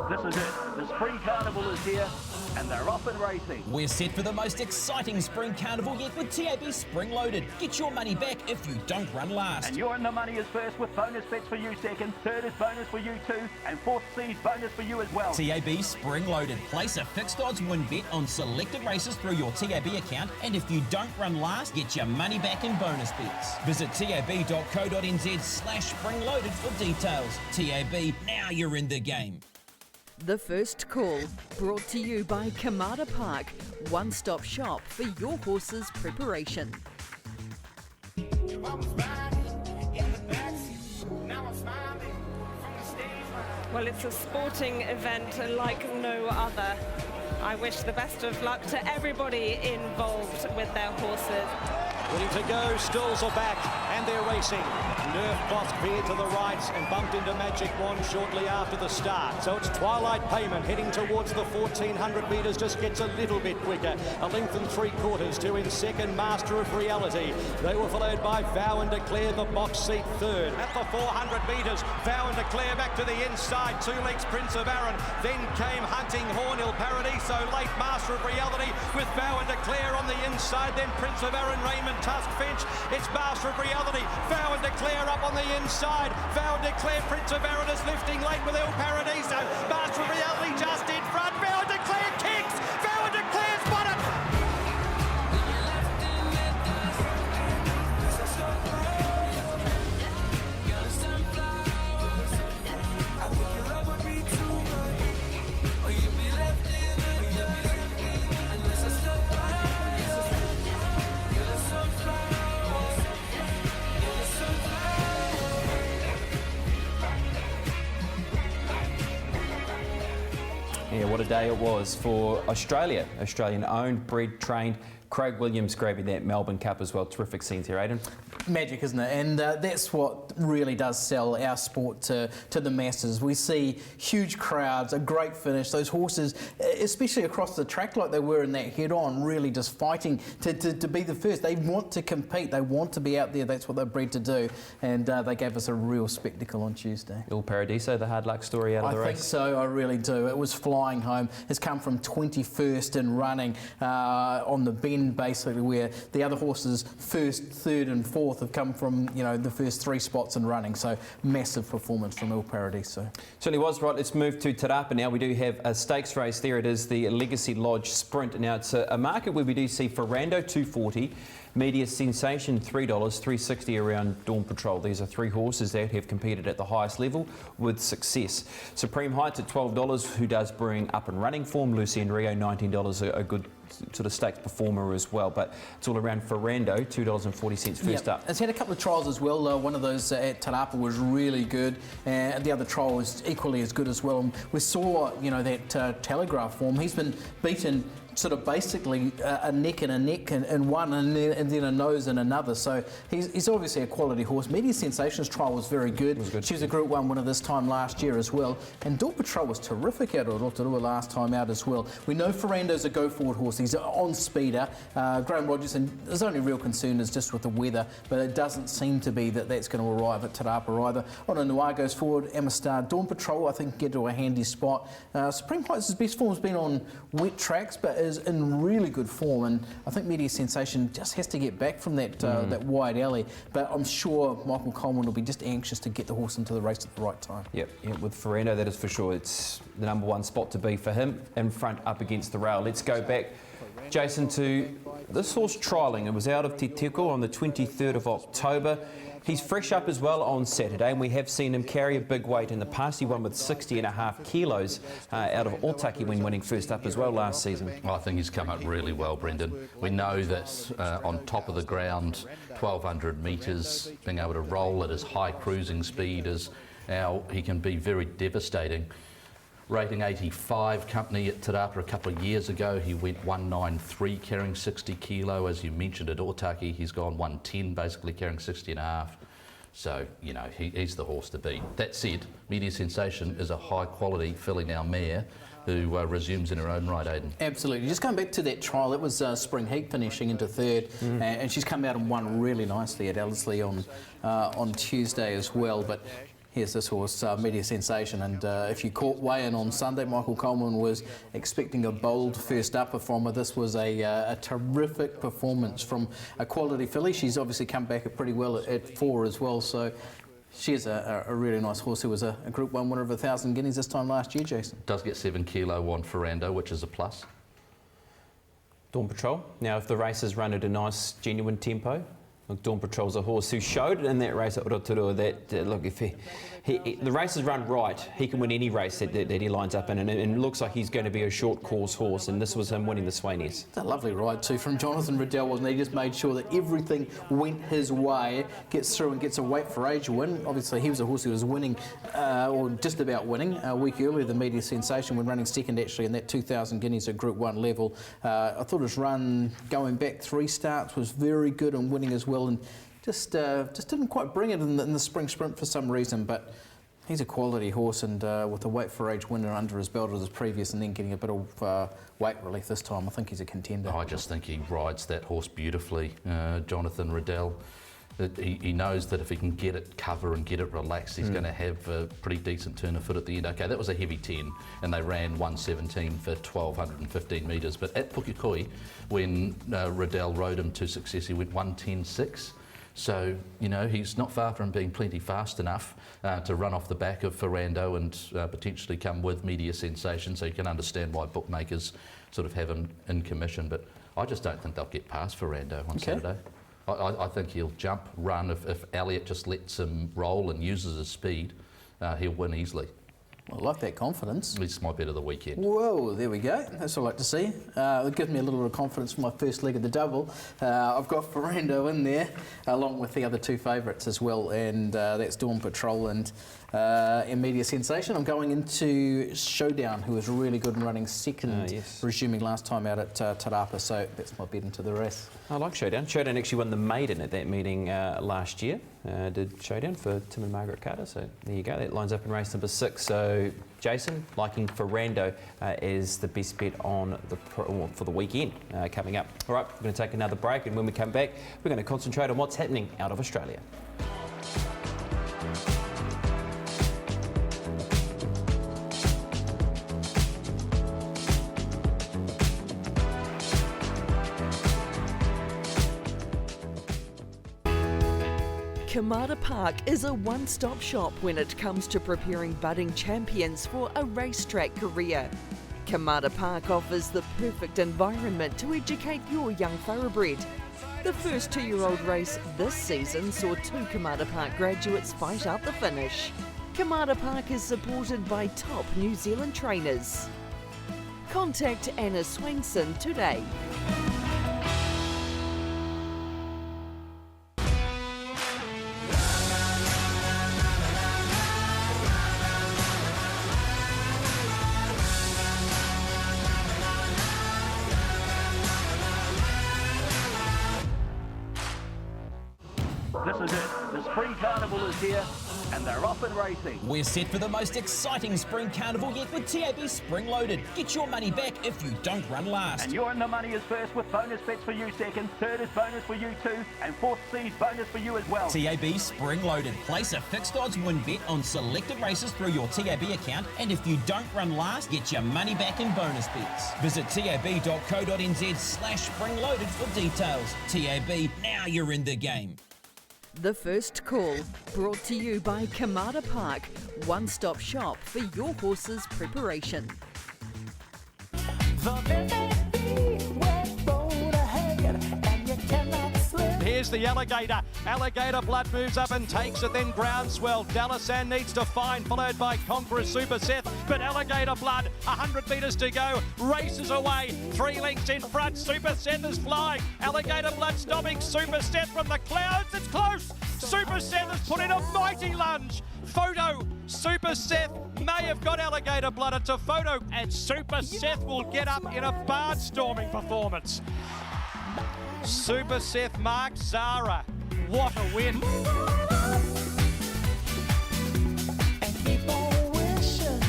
This is it. The Spring Carnival is here, and they're off and racing. We're set for the most exciting Spring Carnival yet with TAB Spring Loaded. Get your money back if you don't run last. And you're in the money is first with bonus bets for you second, third is bonus for you too, and fourth sees bonus for you as well. TAB Spring Loaded. Place a fixed odds win bet on selected races through your TAB account, and if you don't run last, get your money back in bonus bets. Visit tab.co.nz/springloaded for details. TAB, now you're in the game. The First Call, brought to you by Kamara Park, one-stop shop for your horse's preparation. Well, it's a sporting event like no other. I wish the best of luck to everybody involved with their horses. Ready to go, stalls are back and they're racing. Nerf Bosk veered to the right and bumped into Magic Wand shortly after the start. So it's Twilight Payment heading towards the 1400 metres, just gets a little bit quicker. A length and 3/4 to in second, Master of Reality. They were followed by Vow and Declare, the box seat third. At the 400 metres, Vow and Declare back to the inside, 2 legs Prince of Arran. Then came Hunting Horn, Il Paradiso, late Master of Reality with Vow and Declare on the inside. Then Prince of Arran, Raymond Tusk Finch. It's Master of Reality, Vow and Declare up on the inside. Vow and Declare, Prince of Arran is lifting late with Il Paradiso. Master of Reality just in front. Vow and Declare kicks. Vow and Declare's won it. Yeah, what a day it was for Australia. Australian owned, bred, trained. Craig Williams grabbing that Melbourne Cup as well. Terrific scenes here, Aidan. magic, isn't it? And that's what really does sell our sport to the masses. We see huge crowds, a great finish, those horses, especially across the track like they were in that head-on, really just fighting to be the first. They want to compete, they want to be out there, that's what they're bred to do, and they gave us a real spectacle on Tuesday. Il Paradiso, the hard luck story out of the race? I think so, I really do. It was flying home. It's come from 21st in running on the bend, basically, where the other horses, first, third and fourth, have come from, you know, the first 3 spots in running. So massive performance from Il Paradiso. Certainly was. Right, let's move to Te Rapa now. We do have a stakes race there. It is the Legacy Lodge Sprint. Now, it's a market where we do see Ferrando $2.40, Media Sensation $3, $3.60 around Dawn Patrol. These are 3 horses that have competed at the highest level with success. Supreme Heights at $12, who does bring up and running form. Lucien Rio $19, a good sort of stakes performer as well, but it's all around Ferrando, $2.40 first up. It's had a couple of trials as well. One of those at Te Rapa was really good, and the other trial was equally as good as well. And we saw, you know, that Telegraph form. He's been beaten sort of basically a neck and a neck in one, and then a nose in another. So he's obviously a quality horse. Media Sensation's trial was very good. She was a Group 1 winner this time last year as well. And Dawn Patrol was terrific out of Rotorua last time out as well. We know Ferrando's a go-forward horse. He's on speeder. Graham Rogers, and his only real concern is just with the weather, but it doesn't seem to be that that's going to arrive at Te Rapa either. Onanua goes forward. Amastar, Dawn Patrol, I think, get to a handy spot. Supreme Heights' best form's been on wet tracks, but is in really good form, and I think Media Sensation just has to get back from that that wide alley, but I'm sure Michael Coleman will be just anxious to get the horse into the race at the right time. Yep, with Ferrando, that is for sure. It's the #1 spot to be for him, in front up against the rail. Let's go back, Jason, to this horse trialling. It was out of Te Teko on the 23rd of October. He's fresh up as well on Saturday, and we have seen him carry a big weight in the past. He won with 60.5 kilos out of Otaki when winning first up as well last season. I think he's come up really well, Brendan. We know that on top of the ground, 1,200 metres, being able to roll at his high cruising speed is how he can be very devastating. Rating 85 company at Te Rapa a couple of years ago. He went 193 carrying 60 kilo. As you mentioned at Otaki, he's gone 110 basically carrying 60.5. So, you know, he's the horse to beat. That said, Media Sensation is a high quality filly now mare who resumes in her own right, Aidan. Absolutely. Just going back to that trial, it was Spring Heat finishing into third, and she's come out and won really nicely at Ellerslie on Tuesday as well. But here's this horse, Media Sensation, and if you caught weigh-in on Sunday, Michael Coleman was expecting a bold first upper from her. This was a terrific performance from a quality filly. She's obviously come back pretty well at 4 as well, so she is a really nice horse who was a Group 1 winner of 1,000 guineas this time last year, Jason. Does get 7 kilo on Ferrando, which is a plus. Dawn Patrol. Now, if the race is run at a nice, genuine tempo, look, Dawn Patrol's a horse who showed in that race at Rotorua that, look, if the race is run right, he can win any race that he lines up in, and it looks like he's going to be a short course horse, and this was him winning the Swainies. It's a lovely ride too from Jonathan Riddell, wasn't he? He just made sure that everything went his way, gets through and gets a weight for age win. Obviously, he was a horse who was winning, or just about winning, a week earlier than Media Sensation when running second actually in that 2,000 guineas at Group 1 level. I thought his run going back 3 starts was very good and winning as well, and just didn't quite bring it in the spring sprint for some reason, but he's a quality horse, and with a weight for age winner under his belt as his previous, and then getting a bit of weight relief this time, I think he's a contender. I just think he rides that horse beautifully, Jonathan Riddell. He knows that if he can get it cover and get it relaxed, he's going to have a pretty decent turn of foot at the end. Okay, that was a heavy 10, and they ran 117 for 1,215 metres. But at Pukekohe, when Riddell rode him to success, he went 110.6. So, you know, he's not far from being plenty fast enough to run off the back of Ferrando and potentially come with Media Sensation, so you can understand why bookmakers sort of have him in commission. But I just don't think they'll get past Ferrando on Saturday. I think he'll jump, run. If Elliott just lets him roll and uses his speed, he'll win easily. I like that confidence. It's my bet of the weekend. Whoa, there we go. That's what I like to see. It gives me a little bit of confidence for my first leg of the double. I've got Ferrando in there, along with the other 2 favourites as well, and that's Dawn Patrol and in media sensation. I'm going into Showdown, who was really good in running second, resuming last time out at Te Rapa, so that's my bet into the race. I like Showdown. Showdown actually won the maiden at that meeting last year. Did Showdown for Tim and Margaret Carter, so there you go. That lines up in race number 6. So Jason, liking Ferrando is the best bet on for the weekend coming up. All right, we're going to take another break, and when we come back, we're going to concentrate on what's happening out of Australia. Kamara Park is a one-stop shop when it comes to preparing budding champions for a racetrack career. Kamara Park offers the perfect environment to educate your young thoroughbred. The first 2-year-old race this season saw 2 Kamara Park graduates fight out the finish. Kamara Park is supported by top New Zealand trainers. Contact Anna Swainson today. This is it. The Spring Carnival is here and they're off and racing. We're set for the most exciting Spring Carnival yet with TAB Spring Loaded. Get your money back if you don't run last. And you're in the money is first with bonus bets for you second, third is bonus for you too, and fourth sees bonus for you as well. TAB Spring Loaded. Place a fixed odds win bet on selected races through your TAB account, and if you don't run last, get your money back in bonus bets. Visit tab.co.nz/springloaded for details. TAB, now you're in the game. The First Call, brought to you by Kamara Park, one-stop shop for your horse's preparation. Here's the Alligator. Alligator Blood moves up and takes it, then Groundswell. Dalasan needs to find, followed by Conqueror Super Seth. But Alligator Blood, 100 metres to go, races away. 3 lengths in front. Super Seth is flying. Alligator Blood stopping Super Seth from the clouds. It's close. Super Seth has put in a mighty lunge. Photo. Super Seth may have got Alligator Blood. It's a photo, and Super Seth will get up in a barnstorming performance. Super Seth Mark Zara. What a win. And keep on wishing.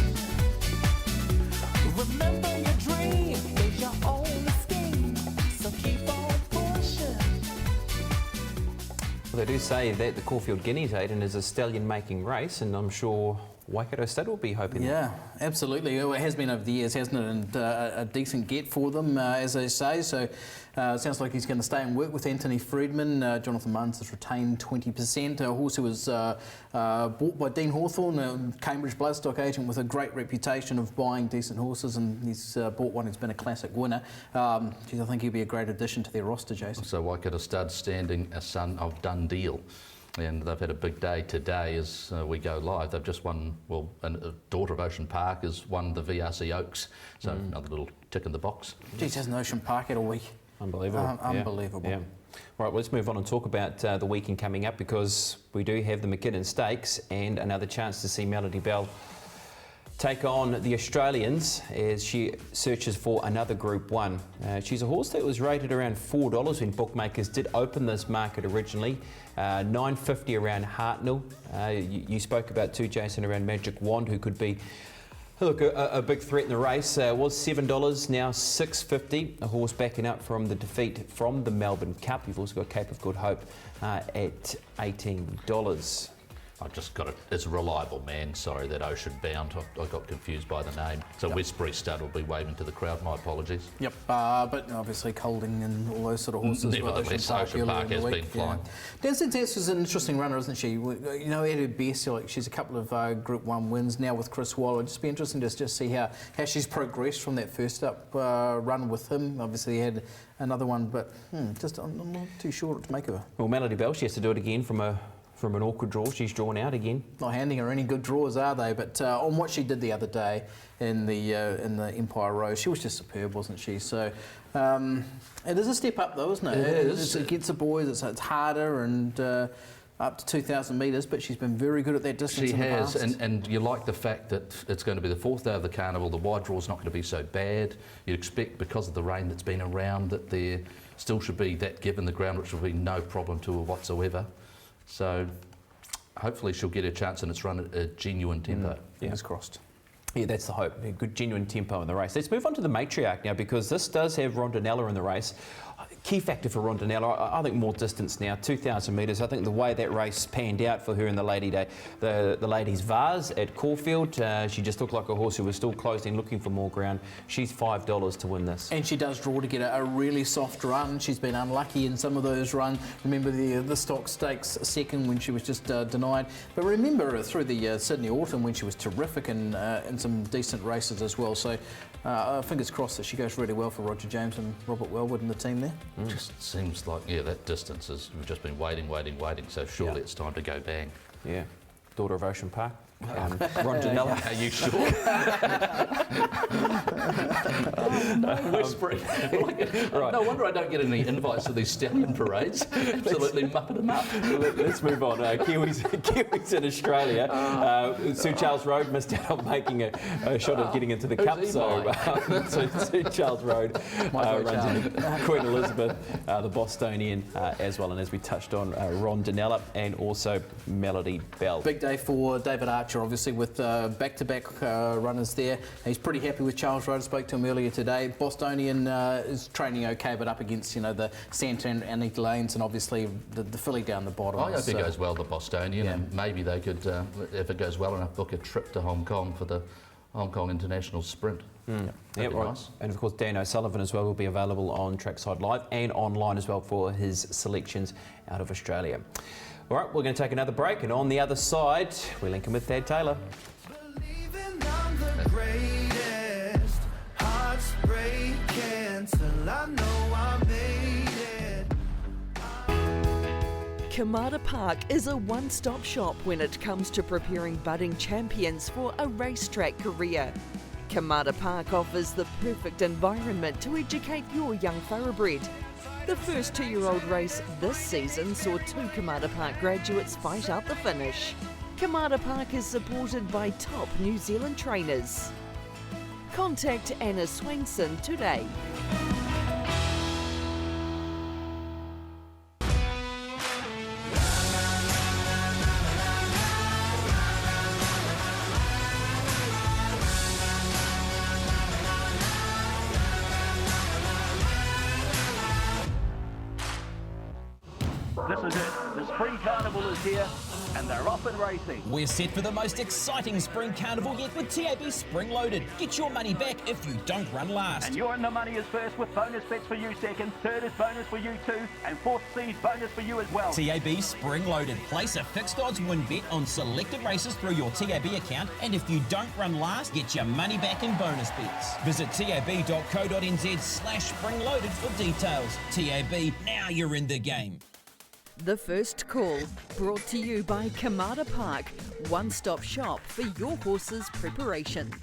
Remember your dream is your only scheme. So keep on pushing. Well, they do say that the Caulfield Guineas, Aidan, is a stallion-making race, and I'm sure Waikato Stud will be hoping. Yeah, absolutely. It has been over the years, hasn't it? And a decent get for them, as they say. So it sounds like he's going to stay and work with Anthony Friedman. Jonathan Munns has retained 20%. A horse who was bought by Dean Hawthorne, a Cambridge bloodstock agent with a great reputation of buying decent horses, and he's bought one who's been a classic winner. I think he'll be a great addition to their roster, Jason. So Waikato Stud standing a son of Dundee. And they've had a big day today as we go live. They've just won, well, a daughter of Ocean Park has won the VRC Oaks. So another little tick in the box. Geez, hasn't Ocean Park had a week? Unbelievable. Unbelievable. Yeah. All right, well, let's move on and talk about the weekend coming up, because we do have the McKinnon Stakes and another chance to see Melody Bell take on the Australians as she searches for another Group 1. She's a horse that was rated around $4 when bookmakers did open this market originally. $9.50 around Hartnell. You spoke about too, Jason, around Magic Wand, who could be a big threat in the race. Was $7, now $6.50. A horse backing up from the defeat from the Melbourne Cup. You've also got Cape of Good Hope at $18. I just got it. It's a reliable man. Sorry, that Ocean Bound. I got confused by the name. So Westbury Stud will be waving to the crowd. My apologies. Yep, but obviously Colding and all those sort of horses. Nevertheless, Ocean Park has been flying. Dancer Tess is an interesting runner, isn't she? You know, at her best, she's a couple of Group 1 wins now with Chris Waller. It'd just be interesting to just see how she's progressed from that first up run with him. Obviously, he had another one, but I'm not too sure what to make of her. Well, Melody Bell, she has to do it again from an awkward draw. She's drawn out again. Not handing her any good draws, are they? But on what she did the other day in the Empire Rose, she was just superb, wasn't she? So it is a step up, though, isn't it? It is. It's against the boys. It's harder, and up to 2,000 metres, but she's been very good at that distance She in the has, past. and you like the fact that it's going to be the 4th day of the carnival. The wide draw's not going to be so bad. You'd expect, because of the rain that's been around, that there still should be that give in the ground, which will be no problem to her whatsoever. So hopefully she'll get a chance and it's run at a genuine tempo. Fingers crossed. Yeah, that's the hope. A good, genuine tempo in the race. Let's move on to the matriarch now, because this does have Rondinella in the race. Key factor for Rondinella, I think more distance now, 2,000 metres. I think the way that race panned out for her in the Lady Day, the ladies' Vase at Caulfield, she just looked like a horse who was still closing, looking for more ground. She's $5 to win this. And she does draw to get a really soft run. She's been unlucky in some of those runs. Remember the Stock Stakes second when she was just denied. But remember through the Sydney Autumn when she was terrific in some decent races as well. So fingers crossed that she goes really well for Roger James and Robert Wellwood and the team there. Just seems like, that distance is, we've just been waiting, so surely it's time to go bang. Yeah. Daughter of Ocean Park. Rondinella. Are you sure? Whispering. Right. No wonder I don't get any invites to these stallion parades. Absolutely mupping them up. Let's move on. Kiwis in Australia. Sir Charles Road missed out on making a shot at getting into the Cup. So Sir Charles Road runs into Queen Elizabeth, the Bostonian as well. And as we touched on, Rondinella and also Melody Bell. Big day for David Archer, obviously, with back-to-back runners there. He's pretty happy with Charles Road. I spoke to him earlier today. Bostonian is training okay, but up against, the Santan and Annie Lanes and obviously the filly down the bottom. I hope it goes well, the Bostonian, and maybe they could, if it goes well enough, book a trip to Hong Kong for the Hong Kong International Sprint. Yeah, That'd be right. nice. And of course, Dan O'Sullivan as well will be available on Trackside Live and online as well for his selections out of Australia. All right, we're going to take another break, and on the other side, we're linking with Thad Taylor. Kamara Park is a one-stop shop when it comes to preparing budding champions for a racetrack career. Kamara Park offers the perfect environment to educate your young thoroughbred. The first 2-year-old race this season saw 2 Kamara Park graduates fight out the finish. Kamara Park is supported by top New Zealand trainers. Contact Anna Swainson today. This is it. The Spring Carnival is here, and they're off and racing. We're set for the most exciting Spring Carnival yet with TAB Spring Loaded. Get your money back if you don't run last. And you're in the money is first with bonus bets for you second, third is bonus for you too, and fourth seed bonus for you as well. TAB Spring Loaded. Place a fixed odds win bet on selected races through your TAB account, and if you don't run last, get your money back in bonus bets. Visit tab.co.nz/springloaded for details. TAB, now you're in the game. The First Call, brought to you by Kamara Park, one-stop shop for your horse's preparation.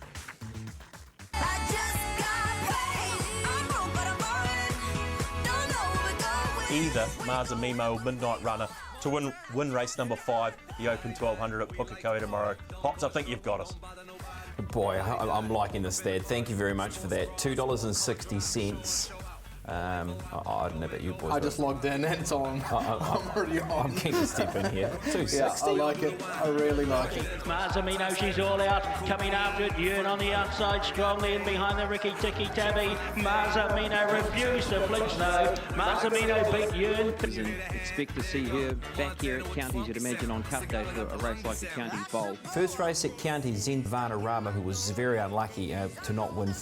Either Marza Mimo or Midnight Runner to win race number 5, the Open 1200 at Pukekohe tomorrow. Pops, I think you've got us. Boy, I'm liking this, Thad. Thank you very much for that. $2.60. I don't know about you boys. I just logged in, that's on. I'm already on. I'm keen to step in here. $2.60. Yeah, I like it. I really like it. Marzamino, she's all out, coming after it. Ewan on the outside, strongly in behind the Ricky Tiki Tabby. Marzamino refused to flinch though. Marzamino beat Ewan. Expect to see her back here at Counties, you'd imagine, on Cup Day for a race like the Counties Bowl. First race at Counties, Zen Vanarama, who was very unlucky to not win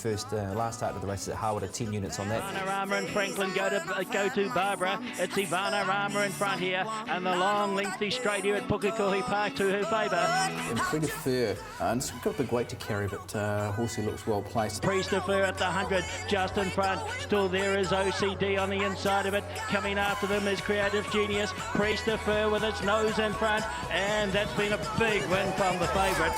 last start of the race at Harwood, at 10 units on that. Vanarama and Franklin go to Barbara. It's Ivana Rama in front here, and the long lengthy straight here at Pukekohe Park to her favour. And Frida Fur, and it's got a big weight to carry, but Horsey looks well placed. Priest of Fur at the 100, just in front. Still there is OCD on the inside of it. Coming after them is Creative Genius. Priest of Fur with its nose in front, and that's been a big win from the favourite.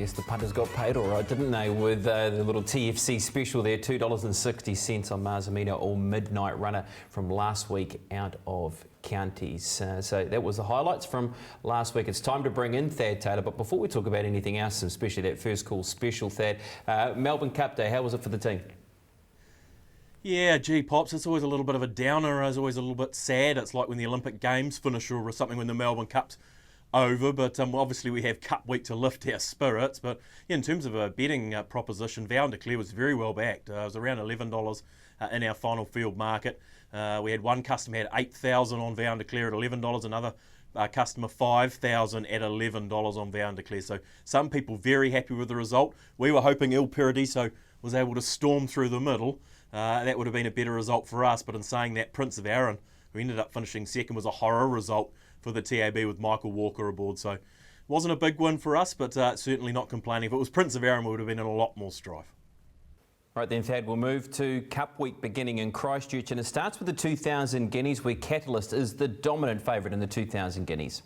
guess the punters got paid all right, didn't they, with the little TFC special there, $2.60 on Marzamino, or Midnight Runner from last week out of counties. So that was the highlights from last week. It's time to bring in Thad Taylor, but before we talk about anything else, and especially that first call special, Thad, Melbourne Cup Day, how was it for the team? Yeah, gee, Pops, it's always a little bit of a downer. It's always a little bit sad. It's like when the Olympic Games finish or something when the Melbourne Cup's over. But obviously we have Cup Week to lift our spirits. But yeah, in terms of a betting proposition, Val de Clare was very well backed. It was around $11 in our final field market. We had one customer had 8,000 on Val de Clare at $11, another customer 5,000 at $11 on Val de Clare. So some people very happy with the result. We were hoping Il Paradiso was able to storm through the middle. That would have been a better result for us, but in saying that, Prince of Arran, who ended up finishing second, was a horror result for the TAB with Michael Walker aboard. So it wasn't a big win for us, but certainly not complaining. If it was Prince of Arran, we would have been in a lot more strife. Right then, Thad, we'll move to Cup Week beginning in Christchurch, and it starts with the 2,000 guineas, where Catalyst is the dominant favourite in the 2,000 guineas.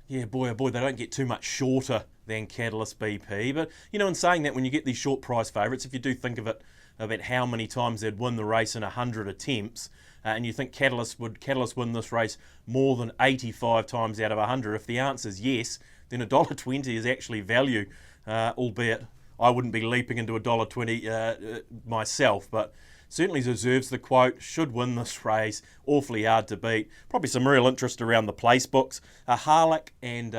Yeah, boy, oh boy, they don't get too much shorter than Catalyst BP. But, you know, in saying that, when you get these short price favourites, if you do think of it, about how many times they'd win the race in 100 attempts, and you think Catalyst win this race more than 85 times out of 100? If the answer is yes, then $1.20 is actually value, albeit I wouldn't be leaping into $1.20 myself, but certainly deserves the quote, should win this race, awfully hard to beat. Probably some real interest around the place books. Harlech and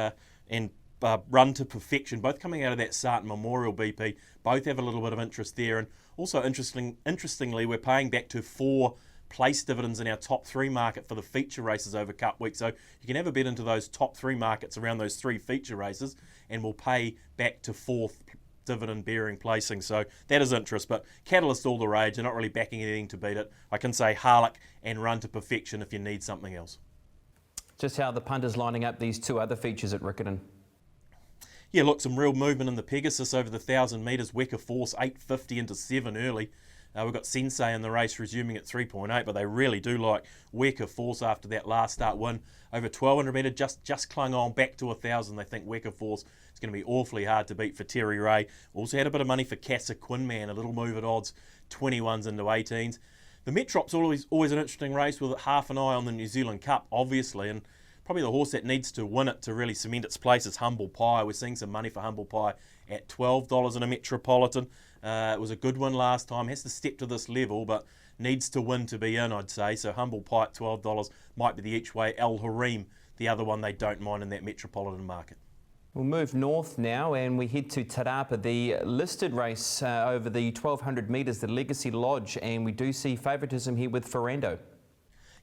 Run to Perfection, both coming out of that Sarton Memorial BP, both have a little bit of interest there. And also interestingly, we're paying back to 4 place dividends in our top 3 market for the feature races over Cup Week. So you can have a bet into those top 3 markets around those 3 feature races, and we'll pay back to 4th dividend bearing placing. So that is interest, but Catalyst all the rage. They're not really backing anything to beat it. I can say Harlech and Run to Perfection if you need something else. Just how the punters lining up these 2 other features at Riccarton? Yeah, look, some real movement in the Pegasus over the 1,000 metres. Weka Force 8.50 into 7 early. We've got Sensei in the race resuming at 3.8, but they really do like Weka Force after that last start win. Over 1,200 metre, just clung on back to 1,000. They think Weka Force is going to be awfully hard to beat for Terry Ray. Also had a bit of money for Casa Quinman, a little move at odds, 21s into 18s. The Metrop's always an interesting race with half an eye on the New Zealand Cup, obviously, and probably the horse that needs to win it to really cement its place is Humble Pie. We're seeing some money for Humble Pie at $12 in a Metropolitan. It was a good win last time. Has to step to this level, but needs to win to be in, I'd say. So Humble Pie at $12 might be the each way. El Harim, the other one they don't mind in that Metropolitan market. We'll move north now and we head to Tarapa, the listed race over the 1,200 metres, the Legacy Lodge, and we do see favouritism here with Ferrando.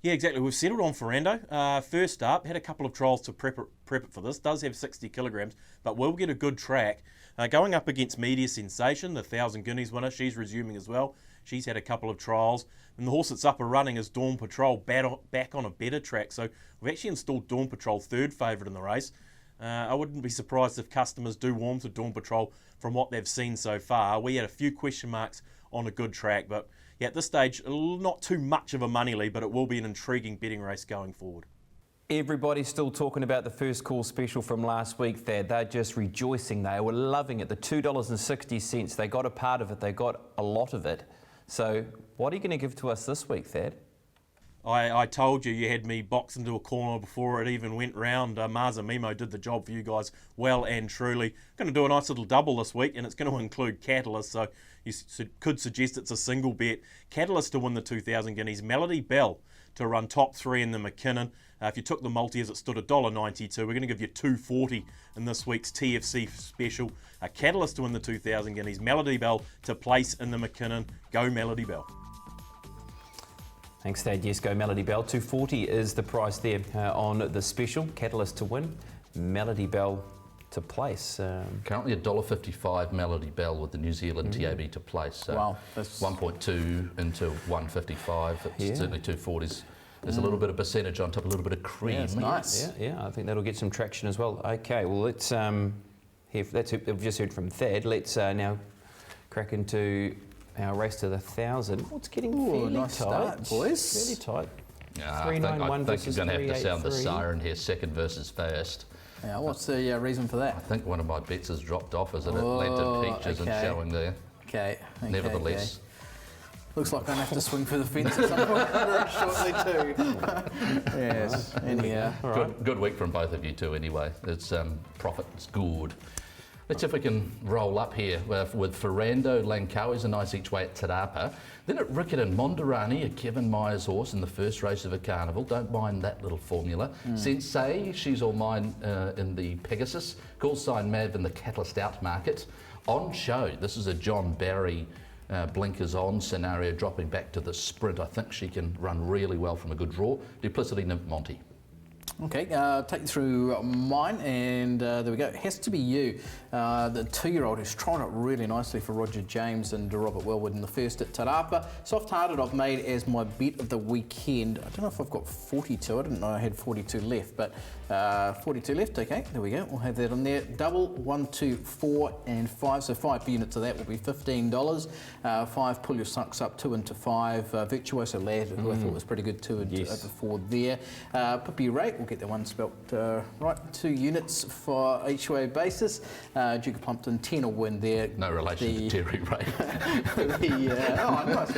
Yeah, exactly. We've settled on Ferrando. First up, had a couple of trials to prep it for this. Does have 60 kilograms, but will get a good track. Going up against Media Sensation, the 1,000 guineas winner. She's resuming as well. She's had a couple of trials. And the horse that's up and running is Dawn Patrol, back on a better track. So we've actually installed Dawn Patrol, 3rd favourite in the race. I wouldn't be surprised if customers do warm to Dawn Patrol from what they've seen so far. We had a few question marks on a good track, but yeah, at this stage, not too much of a money lead, but it will be an intriguing betting race going forward. Everybody's still talking about the first call special from last week, Thad. They're just rejoicing. They were loving it. The $2.60, they got a part of it. They got a lot of it. So what are you going to give to us this week, Thad? I told you had me boxed into a corner before it even went round. Marzamino did the job for you guys well and truly. Going to do a nice little double this week, and it's going to include Catalyst, so you could suggest it's a single bet. Catalyst to win the 2,000 guineas. Melody Bell to run top 3 in the McKinnon. If you took the multi as it stood $1.92, we're going to give you $2.40 in this week's TFC special. Catalyst to win the 2,000 guineas. Melody Bell to place in the McKinnon. Go Melody Bell. Thanks, Thad. Yes, go Melody Bell. $2.40 is the price there on the special. Catalyst to win, Melody Bell to place. Currently $1.55 Melody Bell with the New Zealand TAB to place. So wow, that's 1.2 into 155. It's certainly 240s. There's a little bit of percentage on top, a little bit of cream. Yeah, it's nice. Yeah, I think that'll get some traction as well. Okay, well let's we've just heard from Thad. Let's now crack into our race to the 1,000. It's getting fairly nice tight, start, boys. Fairly tight. I think you're going to have to sound the siren here, second versus first. Yeah, what's the reason for that? I think one of my bets has dropped off as an Atlantic Peach isn't showing there. Okay. Nevertheless. Looks like I'm going to have to swing for the fence at some point very shortly too. Yes, anyhow. Good week from both of you too anyway. It's profit's good. Let's see if we can roll up here with Ferrando Langkawi's a nice each way at Te Rapa. Then at Riccarton, Monderani, a Kevin Myers horse in the first race of a carnival. Don't mind that little formula. Sensei, she's all mine in the Pegasus. Call Sign Mav in the Catalyst Out market. On show, this is a John Barry blinkers on scenario, dropping back to the sprint. I think she can run really well from a good draw. Duplicity Nymph Monty. Okay, take you through mine, and there we go. It has to be you, the 2-year-old who's tried it really nicely for Roger James and Robert Wellwood in the first at Te Rapa. Soft-hearted I've made as my bet of the weekend. I don't know if I've got 42. I didn't know I had 42 left, but 42 left. Okay, there we go. We'll have that on there. Double, 1, 2, 4, and 5. So 5 units of that will be $15. 5, pull your socks up 2 into 5. Virtuoso Lad, who I thought was pretty good, 2 into 4 there. Pippi Rate. We'll get that one spelt right. 2 units for each way basis. Duke of Plumpton, 10 will win there. No relation to Terry Ray. Nice.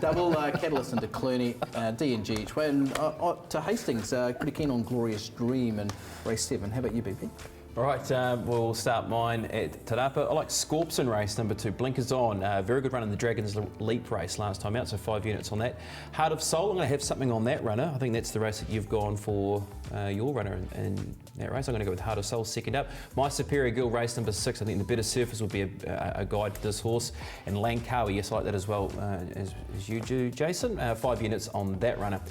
Double Catalyst into Clooney, D and G each way. And to Hastings, pretty keen on Glorious Dream and race 7. How about you, BP? All right, we'll start mine at Te Rapa. I like Scorpson race number 2, Blinkers On. Very good run in the Dragons Leap race last time out, so 5 units on that. Heart of Soul, I'm going to have something on that runner. I think that's the race that you've gone for your runner in that race. I'm going to go with Heart of Soul second up. My Superior Girl race number 6, I think the Better Surface will be a guide for this horse. And Langkawi, yes, I like that as well as you do, Jason. 5 units on that runner.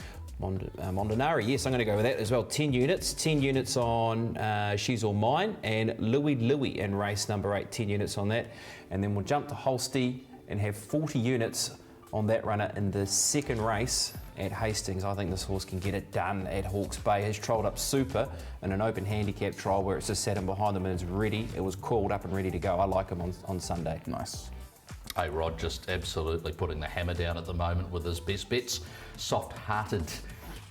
Mondanari, yes, I'm going to go with that as well. 10 units. 10 units on She's All Mine, and Louis in race number 8. 10 units on that. And then we'll jump to Holstein and have 40 units on that runner in the second race at Hastings. I think this horse can get it done at Hawke's Bay. Has trolled up super in an open handicap trial where it's just sat him behind them and it's ready. It was coiled up and ready to go. I like him on Sunday. Nice. Hey, Rod, just absolutely putting the hammer down at the moment with his best bets. Soft-hearted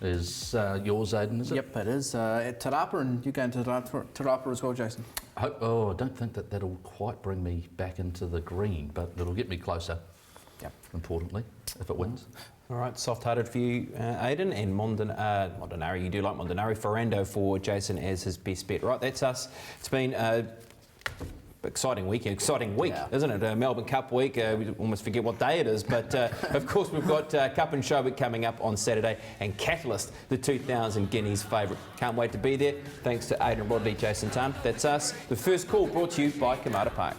is yours, Aidan, is it? Yep, it is. At Te Rapa, and you're going to Te Rapa as well, Jason? I don't think that'll quite bring me back into the green, but it'll get me closer, importantly, if it wins. All right, soft-hearted for you, Aidan, and Mondanari. You do like Mondanari. Ferrando for Jason as his best bet. Right, that's us. It's been exciting week, isn't it? Melbourne Cup week. We almost forget what day it is, but of course we've got Cup and Show Week coming up on Saturday, and Catalyst, the 2000 Guineas favourite. Can't wait to be there. Thanks to Aidan Rodley, Jason Tan. That's us. The first call brought to you by Kamara Park.